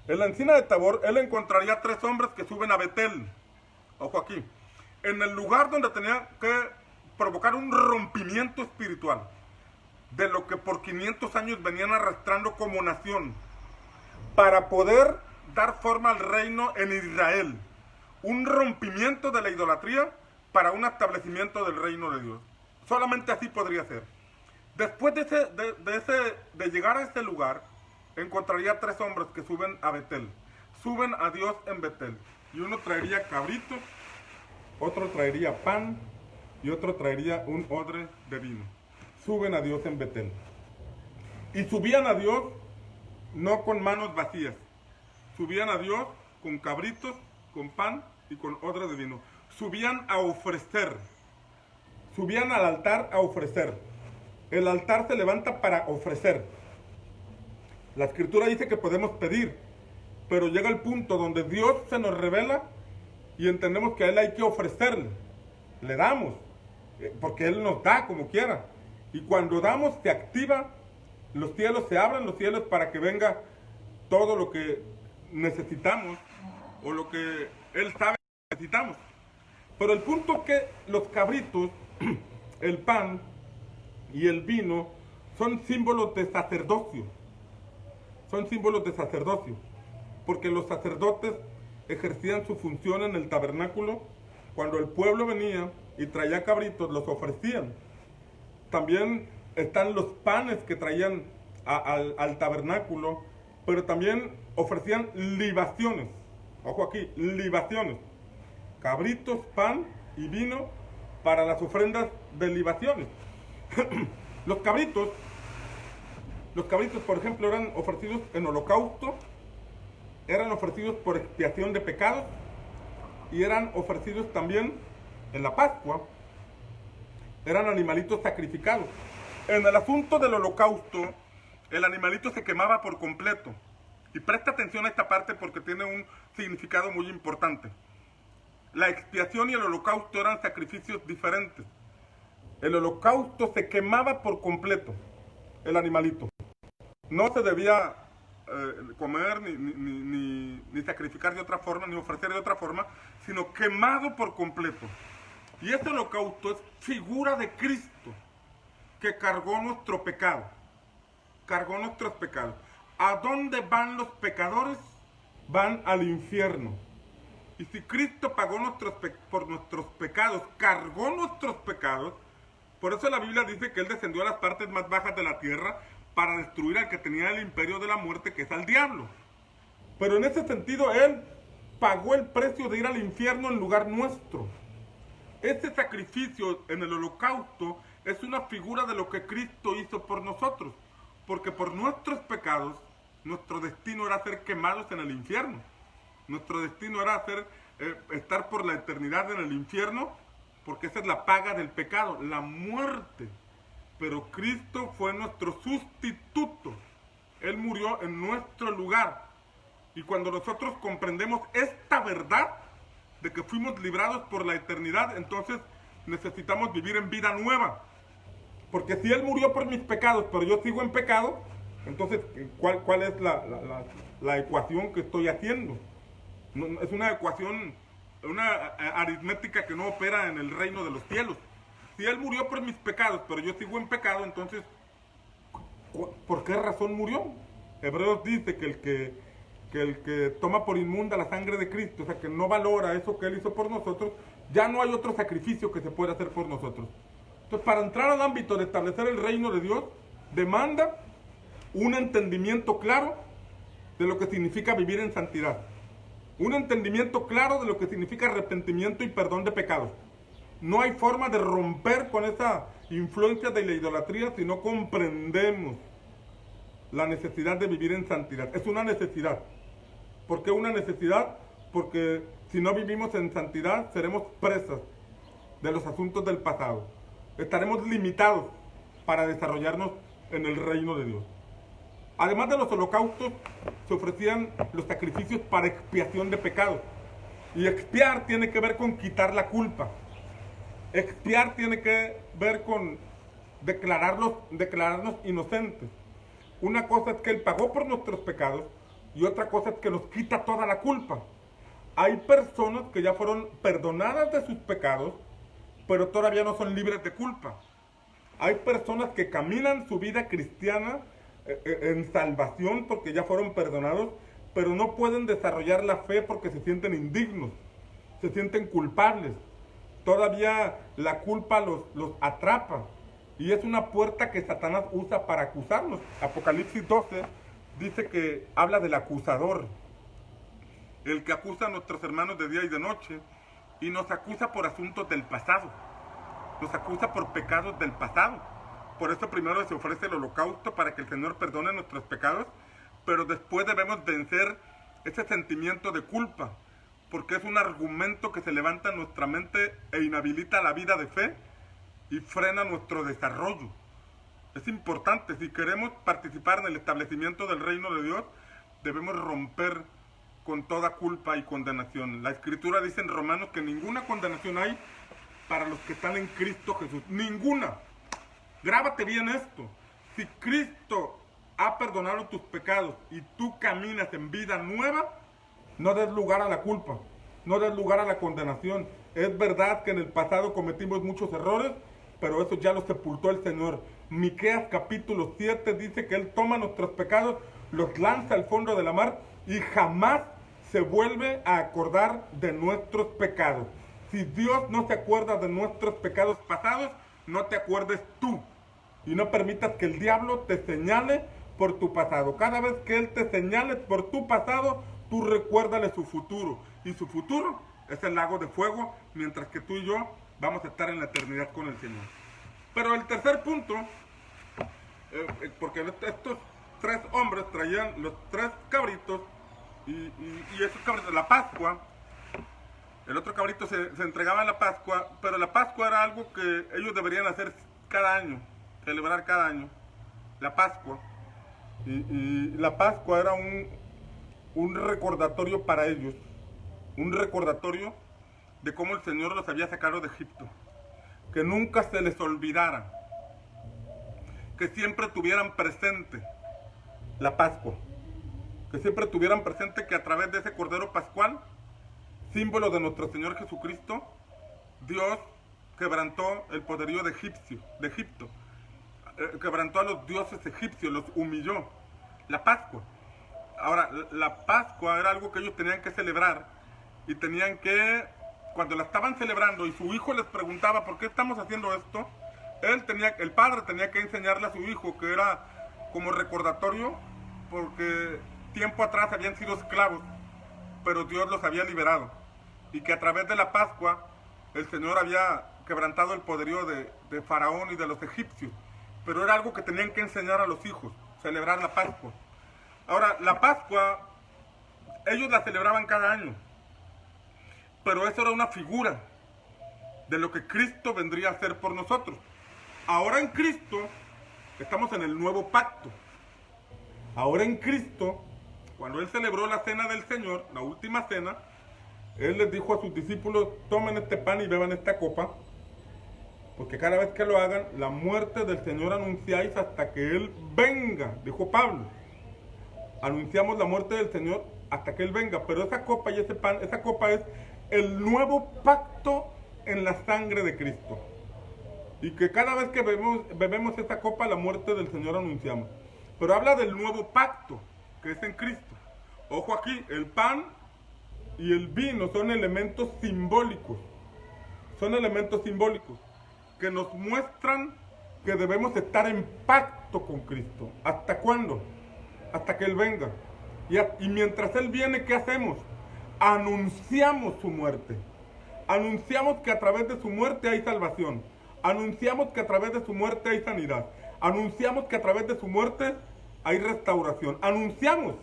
él encontraría 3 hombres que suben a Betel. Ojo aquí. En el lugar donde tenía que provocar un rompimiento espiritual de lo que por 500 años venían arrastrando como nación para poder dar forma al reino en Israel. Un rompimiento de la idolatría para un establecimiento del reino de Dios. Solamente así podría ser. Después de llegar a ese lugar, encontraría 3 hombres que suben a Betel. Suben a Dios en Betel. Y uno traería cabritos, otro traería pan y otro traería un odre de vino. Suben a Dios en Betel. Y subían a Dios no con manos vacías. Subían a Dios con cabritos, con pan y con odre de vino. Subían a ofrecer. Subían al altar a ofrecer. El altar se levanta para ofrecer. La escritura dice que podemos pedir, pero llega el punto donde Dios se nos revela y entendemos que a Él hay que ofrecerle. Le damos, porque Él nos da como quiera. Y cuando damos se activa, los cielos se abren, los cielos para que venga todo lo que necesitamos o lo que Él sabe que necesitamos. Pero el punto es que los cabritos, el pan y el vino son símbolos de sacerdocio. Son símbolos de sacerdocio. Porque los sacerdotes ejercían su función en el tabernáculo. Cuando el pueblo venía y traía cabritos, los ofrecían. También están los panes que traían al tabernáculo, pero también ofrecían libaciones. Ojo aquí, libaciones. Cabritos, pan y vino para las ofrendas de libaciones. Los cabritos, por ejemplo, eran ofrecidos en holocausto, eran ofrecidos por expiación de pecados y eran ofrecidos también en la Pascua. Eran animalitos sacrificados. En el asunto del holocausto, el animalito se quemaba por completo. Y presta atención a esta parte porque tiene un significado muy importante. La expiación y el holocausto eran sacrificios diferentes. El holocausto se quemaba por completo, el animalito. No se debía comer ni sacrificar de otra forma, ni ofrecer de otra forma, sino quemado por completo. Y este holocausto es figura de Cristo, que cargó nuestro pecado. Cargó nuestros pecados. ¿A dónde van los pecadores? Van al infierno. Y si Cristo pagó por nuestros pecados, cargó nuestros pecados, por eso la Biblia dice que Él descendió a las partes más bajas de la tierra para destruir al que tenía el imperio de la muerte, que es al diablo. Pero en ese sentido, Él pagó el precio de ir al infierno en lugar nuestro. Este sacrificio en el holocausto es una figura de lo que Cristo hizo por nosotros. Porque por nuestros pecados, nuestro destino era ser quemados en el infierno. Nuestro destino era estar por la eternidad en el infierno, porque esa es la paga del pecado, la muerte. Pero Cristo fue nuestro sustituto. Él murió en nuestro lugar. Y cuando nosotros comprendemos esta verdad de que fuimos librados por la eternidad, entonces necesitamos vivir en vida nueva. Porque si Él murió por mis pecados, pero yo sigo en pecado, entonces, ¿cuál es la ecuación que estoy haciendo? No, es una ecuación aritmética que no opera en el reino de los cielos. Si Él murió por mis pecados, pero yo sigo en pecado, entonces, ¿por qué razón murió? Hebreos dice que el que toma por inmunda la sangre de Cristo, o sea, que no valora eso que Él hizo por nosotros, ya no hay otro sacrificio que se pueda hacer por nosotros. Entonces, para entrar al ámbito de establecer el reino de Dios, demanda un entendimiento claro de lo que significa vivir en santidad. Un entendimiento claro de lo que significa arrepentimiento y perdón de pecados. No hay forma de romper con esa influencia de la idolatría si no comprendemos la necesidad de vivir en santidad. Es una necesidad. ¿Por qué una necesidad? Porque si no vivimos en santidad, seremos presas de los asuntos del pasado. Estaremos limitados para desarrollarnos en el reino de Dios. Además de los holocaustos, se ofrecían los sacrificios para expiación de pecados. Y expiar tiene que ver con quitar la culpa. Expiar tiene que ver con declararnos inocentes. Una cosa es que Él pagó por nuestros pecados y otra cosa es que nos quita toda la culpa. Hay personas que ya fueron perdonadas de sus pecados, pero todavía no son libres de culpa. Hay personas que caminan su vida cristiana en salvación porque ya fueron perdonados, pero no pueden desarrollar la fe porque se sienten indignos, se sienten culpables. Todavía la culpa los atrapa y es una puerta que Satanás usa para acusarnos. Apocalipsis 12 dice que habla del acusador, el que acusa a nuestros hermanos de día y de noche y nos acusa por asuntos del pasado, nos acusa por pecados del pasado. Por eso primero se ofrece el holocausto para que el Señor perdone nuestros pecados, pero después debemos vencer ese sentimiento de culpa, porque es un argumento que se levanta en nuestra mente e inhabilita la vida de fe y frena nuestro desarrollo. Es importante, si queremos participar en el establecimiento del reino de Dios, debemos romper con toda culpa y condenación. La Escritura dice en Romanos que ninguna condenación hay para los que están en Cristo Jesús. Ninguna. Grábate bien esto. Si Cristo ha perdonado tus pecados y tú caminas en vida nueva, no des lugar a la culpa, no des lugar a la condenación. Es verdad que en el pasado cometimos muchos errores, pero eso ya lo sepultó el Señor. Miqueas capítulo 7 dice que Él toma nuestros pecados, los lanza al fondo de la mar y jamás se vuelve a acordar de nuestros pecados. Si Dios no se acuerda de nuestros pecados pasados, no te acuerdes tú. Y no permitas que el diablo te señale por tu pasado. Cada vez que él te señale por tu pasado, tú recuérdale su futuro. Y su futuro es el lago de fuego, mientras que tú y yo vamos a estar en la eternidad con el Señor. Pero el tercer punto, porque estos tres hombres traían los tres cabritos, y esos cabritos, la Pascua, el otro cabrito se entregaba en la Pascua, pero la Pascua era algo que ellos deberían hacer cada año, celebrar cada año, la Pascua. Y la Pascua era un recordatorio para ellos, un recordatorio de cómo el Señor los había sacado de Egipto, que nunca se les olvidara, que siempre tuvieran presente la Pascua, que siempre tuvieran presente que a través de ese Cordero Pascual, símbolo de nuestro Señor Jesucristo, Dios quebrantó el poderío de Egipto, quebrantó a los dioses egipcios, los humilló. La Pascua. Ahora, la Pascua era algo que ellos tenían que celebrar y tenían que, cuando la estaban celebrando y su hijo les preguntaba ¿por qué estamos haciendo esto? El padre tenía que enseñarle a su hijo que era como recordatorio porque tiempo atrás habían sido esclavos, pero Dios los había liberado y que a través de la Pascua el Señor había quebrantado el poderío de Faraón y de los egipcios, pero era algo que tenían que enseñar a los hijos, celebrar la Pascua. Ahora, la Pascua, ellos la celebraban cada año, pero eso era una figura de lo que Cristo vendría a hacer por nosotros. Ahora en Cristo, estamos en el nuevo pacto. Ahora en Cristo, cuando Él celebró la cena del Señor, la última cena, Él les dijo a sus discípulos, tomen este pan y beban esta copa, porque cada vez que lo hagan, la muerte del Señor anunciáis hasta que Él venga, dijo Pablo. Anunciamos la muerte del Señor hasta que Él venga, pero esa copa y ese pan, esa copa es el nuevo pacto en la sangre de Cristo. Y que cada vez que bebemos esta copa, la muerte del Señor anunciamos. Pero habla del nuevo pacto, que es en Cristo. Ojo aquí, el pan y el vino son elementos simbólicos. Son elementos simbólicos que nos muestran que debemos estar en pacto con Cristo. ¿Hasta cuándo? Hasta que Él venga. Y mientras Él viene, ¿qué hacemos? Anunciamos su muerte. Anunciamos que a través de su muerte hay salvación. Anunciamos que a través de su muerte hay sanidad. Anunciamos que a través de su muerte hay restauración. Anunciamos.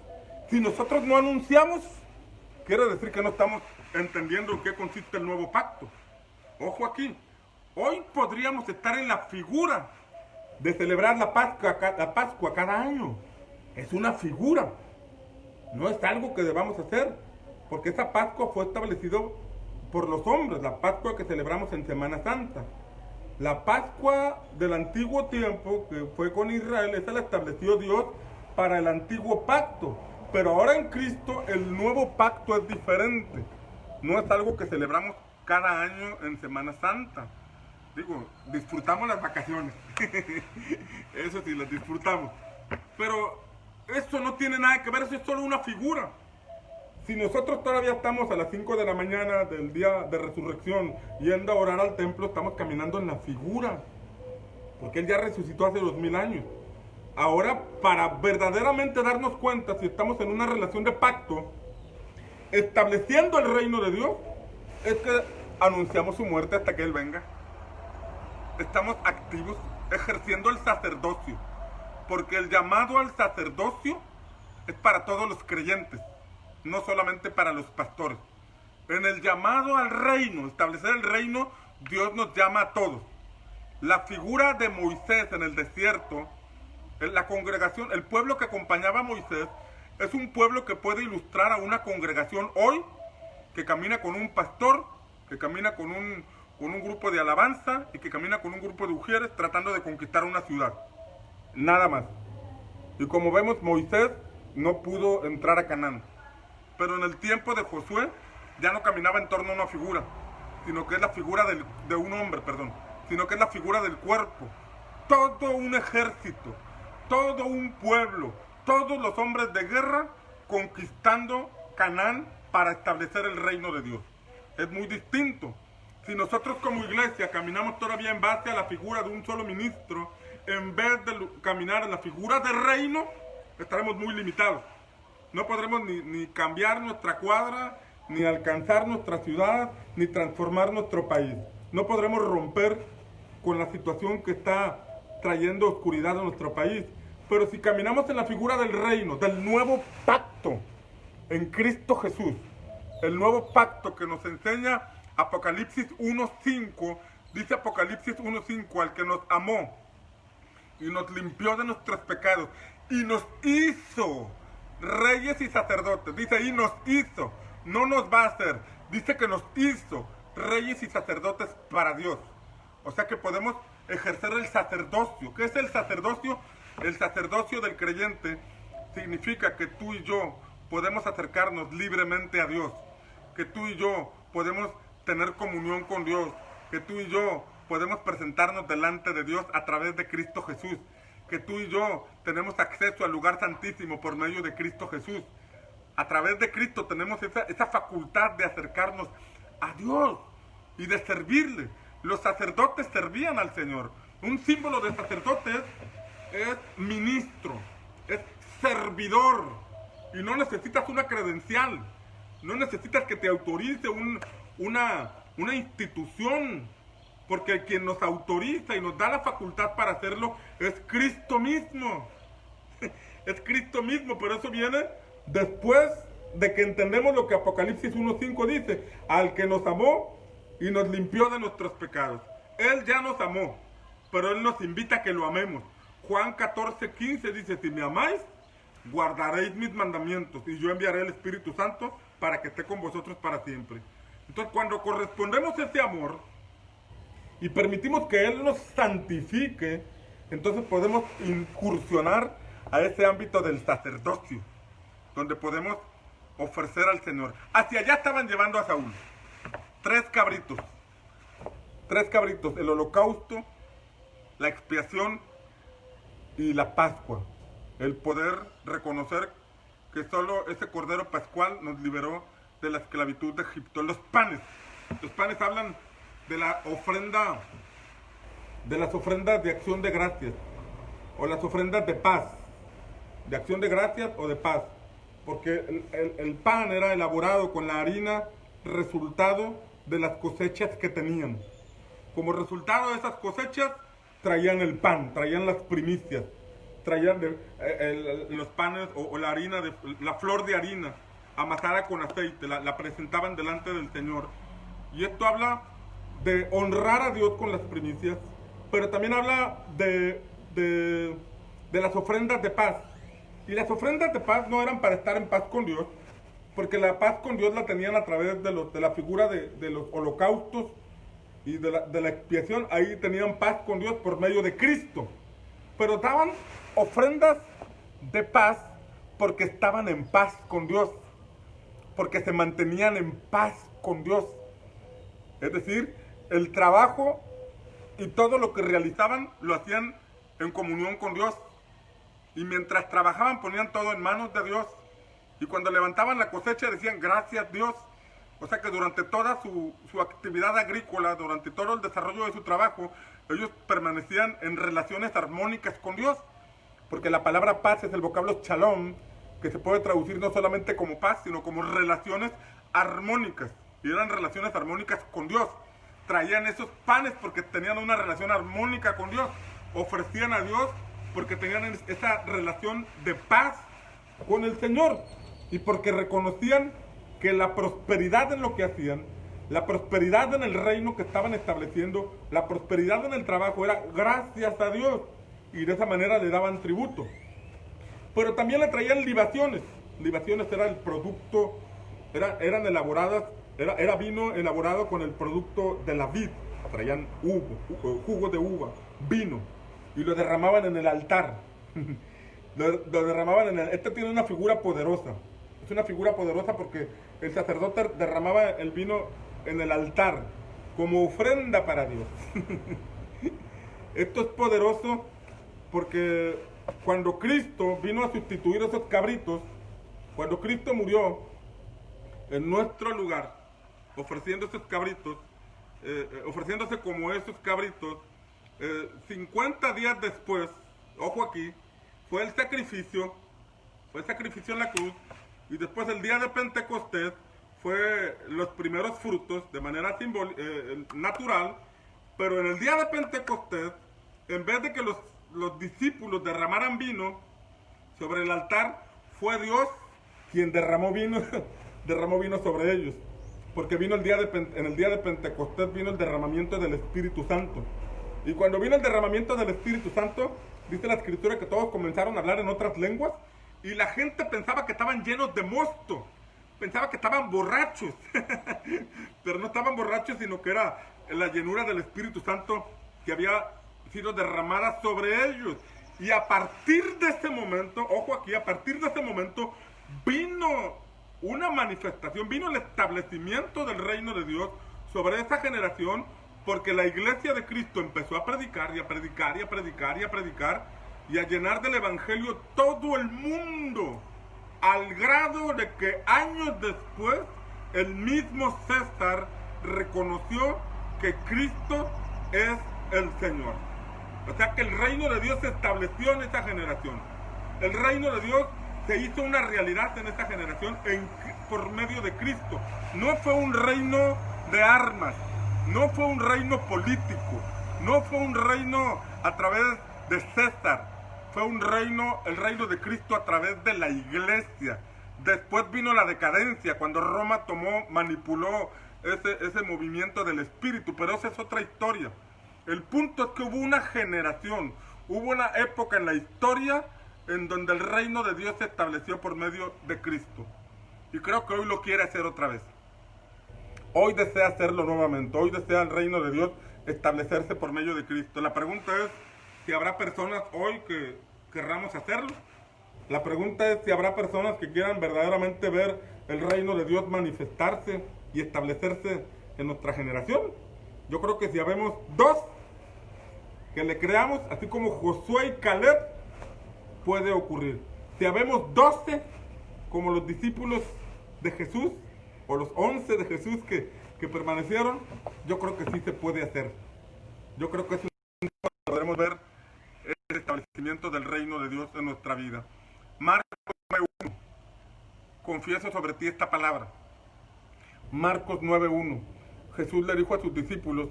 Si nosotros no anunciamos, quiere decir que no estamos entendiendo en qué consiste el nuevo pacto. Ojo aquí. Hoy podríamos estar en la figura de celebrar la Pascua cada año. Es una figura. No es algo que debamos hacer. Porque esa Pascua fue establecido por los hombres. La Pascua que celebramos en Semana Santa. La Pascua del antiguo tiempo, que fue con Israel, esa la estableció Dios para el antiguo pacto. Pero ahora en Cristo el nuevo pacto es diferente. No es algo que celebramos cada año en Semana Santa. Digo, disfrutamos las vacaciones. Eso sí, las disfrutamos. Pero eso no tiene nada que ver, eso es solo una figura. Si nosotros todavía estamos a las 5 de la mañana del día de resurrección yendo a orar al templo, estamos caminando en la figura. Porque Él ya resucitó hace 2000 años. Ahora, para verdaderamente darnos cuenta si estamos en una relación de pacto, estableciendo el reino de Dios, es que anunciamos su muerte hasta que Él venga. Estamos activos ejerciendo el sacerdocio. Porque el llamado al sacerdocio es para todos los creyentes. No solamente para los pastores. En el llamado al reino, establecer el reino, Dios nos llama a todos. La figura de Moisés en el desierto, en la congregación, el pueblo que acompañaba a Moisés, es un pueblo que puede ilustrar a una congregación hoy, que camina con un pastor, que camina con un grupo de alabanza y que camina con un grupo de mujeres tratando de conquistar una ciudad. Nada más. Y como vemos, Moisés no pudo entrar a Canaán. Pero en el tiempo de Josué ya no caminaba en torno a una figura, sino que es la figura de un hombre, sino que es la figura del cuerpo. Todo un ejército, todo un pueblo, todos los hombres de guerra conquistando Canaán para establecer el reino de Dios. Es muy distinto. Si nosotros como iglesia caminamos todavía en base a la figura de un solo ministro, en vez de caminar en la figura del reino, estaremos muy limitados. No podremos ni cambiar nuestra cuadra, ni alcanzar nuestra ciudad, ni transformar nuestro país. No podremos romper con la situación que está trayendo oscuridad a nuestro país. Pero si caminamos en la figura del reino, del nuevo pacto en Cristo Jesús, el nuevo pacto que nos enseña Apocalipsis 1.5, dice Apocalipsis 1.5, al que nos amó y nos limpió de nuestros pecados y nos hizo reyes y sacerdotes. Dice ahí nos hizo, no nos va a hacer. Dice que nos hizo reyes y sacerdotes para Dios. O sea que podemos ejercer el sacerdocio. ¿Qué es el sacerdocio? El sacerdocio del creyente significa que tú y yo podemos acercarnos libremente a Dios. Que tú y yo podemos tener comunión con Dios. Que tú y yo podemos presentarnos delante de Dios a través de Cristo Jesús. Que tú y yo tenemos acceso al lugar santísimo por medio de Cristo Jesús. A través de Cristo tenemos esa facultad de acercarnos a Dios y de servirle. Los sacerdotes servían al Señor. Un símbolo de sacerdote es ministro, es servidor. Y no necesitas una credencial. No necesitas que te autorice una institución. Porque quien nos autoriza y nos da la facultad para hacerlo es Cristo mismo. Es Cristo mismo, pero eso viene después de que entendemos lo que Apocalipsis 1.5 dice. Al que nos amó y nos limpió de nuestros pecados. Él ya nos amó, pero Él nos invita a que lo amemos. Juan 14.15 dice, si me amáis, guardaréis mis mandamientos y yo enviaré el Espíritu Santo para que esté con vosotros para siempre. Entonces cuando correspondemos a ese amor y permitimos que Él nos santifique, entonces podemos incursionar a ese ámbito del sacerdocio, donde podemos ofrecer al Señor. Hacia allá estaban llevando a Saúl. Tres cabritos. Tres cabritos. El holocausto, la expiación y la Pascua. El poder reconocer que solo ese Cordero Pascual nos liberó de la esclavitud de Egipto. Los panes. Los panes hablan de la ofrenda, de las ofrendas de acción de gracias, o las ofrendas de paz, de acción de gracias o de paz, porque el pan era elaborado con la harina resultado de las cosechas que tenían. Como resultado de esas cosechas traían el pan, traían las primicias, traían los panes o la harina, la flor de harina amasada con aceite, la presentaban delante del Señor. Y esto habla de honrar a Dios con las primicias, pero también habla de las ofrendas de paz. Y las ofrendas de paz no eran para estar en paz con Dios, porque la paz con Dios la tenían a través de la figura de los holocaustos y de la expiación. Ahí tenían paz con Dios por medio de Cristo. Pero daban ofrendas de paz porque estaban en paz con Dios, porque se mantenían en paz con Dios. Es decir, el trabajo y todo lo que realizaban lo hacían en comunión con Dios. Y mientras trabajaban ponían todo en manos de Dios. Y cuando levantaban la cosecha decían gracias Dios. O sea que durante toda su actividad agrícola, durante todo el desarrollo de su trabajo, ellos permanecían en relaciones armónicas con Dios. Porque la palabra paz es el vocablo shalom, que se puede traducir no solamente como paz, sino como relaciones armónicas. Y eran relaciones armónicas con Dios. Traían esos panes porque tenían una relación armónica con Dios. Ofrecían a Dios porque tenían esa relación de paz con el Señor. Y porque reconocían que la prosperidad en lo que hacían, la prosperidad en el reino que estaban estableciendo, la prosperidad en el trabajo era gracias a Dios. Y de esa manera le daban tributo. Pero también le traían libaciones. Libaciones era el producto, eran elaboradas, era vino elaborado con el producto de la vid. Traían jugo de uva, vino, y lo derramaban en el altar. lo derramaban en el... Este tiene una figura poderosa. Es una figura poderosa porque el sacerdote derramaba el vino en el altar como ofrenda para Dios. Esto es poderoso porque cuando Cristo vino a sustituir esos cabritos, cuando Cristo murió en nuestro lugar, ofreciendo esos cabritos, ofreciéndose como esos cabritos, 50 días después, ojo aquí, fue el sacrificio en la cruz, y después el día de Pentecostés fue los primeros frutos de manera natural, pero en el día de Pentecostés, en vez de que los discípulos derramaran vino sobre el altar, fue Dios quien derramó vino sobre ellos. Porque vino en el día de Pentecostés vino el derramamiento del Espíritu Santo. Y cuando vino el derramamiento del Espíritu Santo, dice la Escritura que todos comenzaron a hablar en otras lenguas y la gente pensaba que estaban llenos de mosto, pensaba que estaban borrachos, pero no estaban borrachos, sino que era la llenura del Espíritu Santo que había sido derramada sobre ellos. Y a partir de ese momento, ojo aquí, a partir de ese momento vino una manifestación, vino el establecimiento del reino de Dios sobre esa generación, porque la iglesia de Cristo empezó a predicar y a predicar y a predicar y a predicar y a llenar del evangelio todo el mundo, al grado de que años después el mismo César reconoció que Cristo es el Señor. O sea que el reino de Dios se estableció en esa generación. El reino de Dios se hizo una realidad en esta generación por medio de Cristo. No fue un reino de armas, no fue un reino político, no fue un reino a través de César, fue el reino de Cristo a través de la iglesia. Después vino la decadencia, cuando Roma manipuló ese movimiento del espíritu, pero esa es otra historia. El punto es que hubo una generación, hubo una época en la historia en donde el reino de Dios se estableció por medio de Cristo. Y creo que hoy lo quiere hacer otra vez. Hoy desea hacerlo nuevamente. Hoy desea el reino de Dios establecerse por medio de Cristo. La pregunta es si habrá personas hoy que querramos hacerlo. La pregunta es si habrá personas que quieran verdaderamente ver el reino de Dios manifestarse y establecerse en nuestra generación. Yo creo que si habemos 2 que le creamos, así como Josué y Caleb, puede ocurrir. Si habemos 12, como los discípulos de Jesús, o los 11 de Jesús que permanecieron, yo creo que sí se puede hacer. Yo creo que es un podremos ver el establecimiento del reino de Dios en nuestra vida. Marcos 9:1. Confieso sobre ti esta palabra. Marcos 9:1. Jesús le dijo a sus discípulos,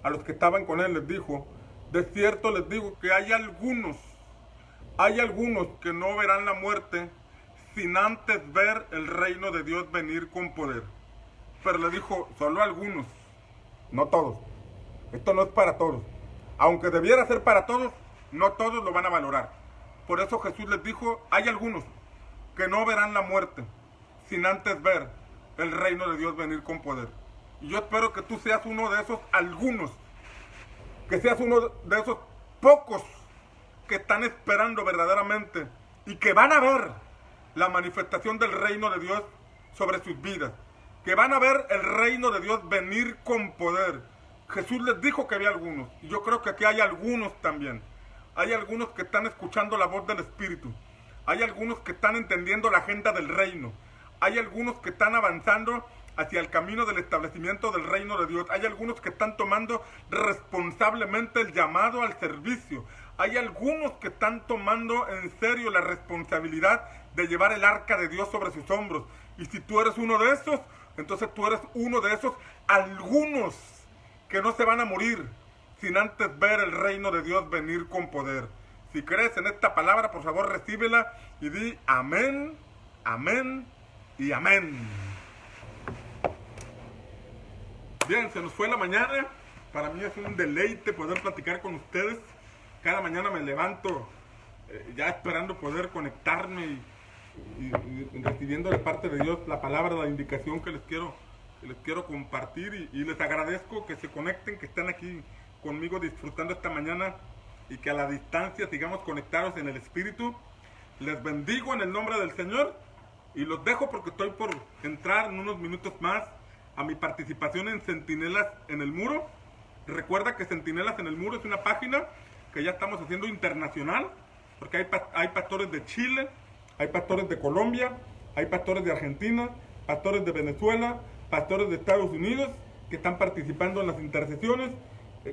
a los que estaban con él, les dijo, de cierto les digo que hay algunos que no verán la muerte sin antes ver el reino de Dios venir con poder. Pero le dijo, solo algunos, no todos. Esto no es para todos. Aunque debiera ser para todos, no todos lo van a valorar. Por eso Jesús les dijo, hay algunos que no verán la muerte sin antes ver el reino de Dios venir con poder. Y yo espero que tú seas uno de esos algunos, que seas uno de esos pocos que están esperando verdaderamente y que van a ver la manifestación del reino de Dios sobre sus vidas, que van a ver el reino de Dios venir con poder. Jesús les dijo que había algunos, y yo creo que aquí hay algunos también. Hay algunos que están escuchando la voz del Espíritu. Hay algunos que están entendiendo la agenda del reino. Hay algunos que están avanzando hacia el camino del establecimiento del reino de Dios. Hay algunos que están tomando responsablemente el llamado al servicio. Hay algunos que están tomando en serio la responsabilidad de llevar el arca de Dios sobre sus hombros. Y si tú eres uno de esos, entonces tú eres uno de esos algunos que no se van a morir sin antes ver el reino de Dios venir con poder. Si crees en esta palabra, por favor recíbela y di amén, amén y amén. Bien, se nos fue la mañana. Para mí es un deleite poder platicar con ustedes. Cada mañana me levanto ya esperando poder conectarme y recibiendo de parte de Dios la palabra, la indicación que les quiero compartir. Y les agradezco que se conecten, que estén aquí conmigo disfrutando esta mañana y que a la distancia sigamos conectados en el Espíritu. Les bendigo en el nombre del Señor y los dejo porque estoy por entrar en unos minutos más a mi participación en Centinelas en el Muro. Recuerda que Centinelas en el Muro es una página que ya estamos haciendo internacional, porque hay pastores de Chile, hay pastores de Colombia, hay pastores de Argentina, pastores de Venezuela, pastores de Estados Unidos que están participando en las intercesiones.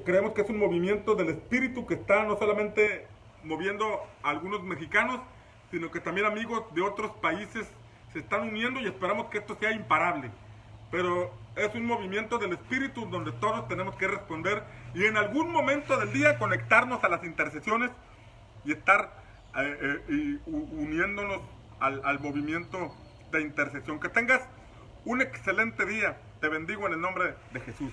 Creemos que es un movimiento del Espíritu que está no solamente moviendo a algunos mexicanos, sino que también amigos de otros países se están uniendo y esperamos que esto sea imparable. Pero es un movimiento del Espíritu donde todos tenemos que responder y en algún momento del día conectarnos a las intercesiones y estar uniéndonos al movimiento de intercesión. Que tengas un excelente día. Te bendigo en el nombre de Jesús.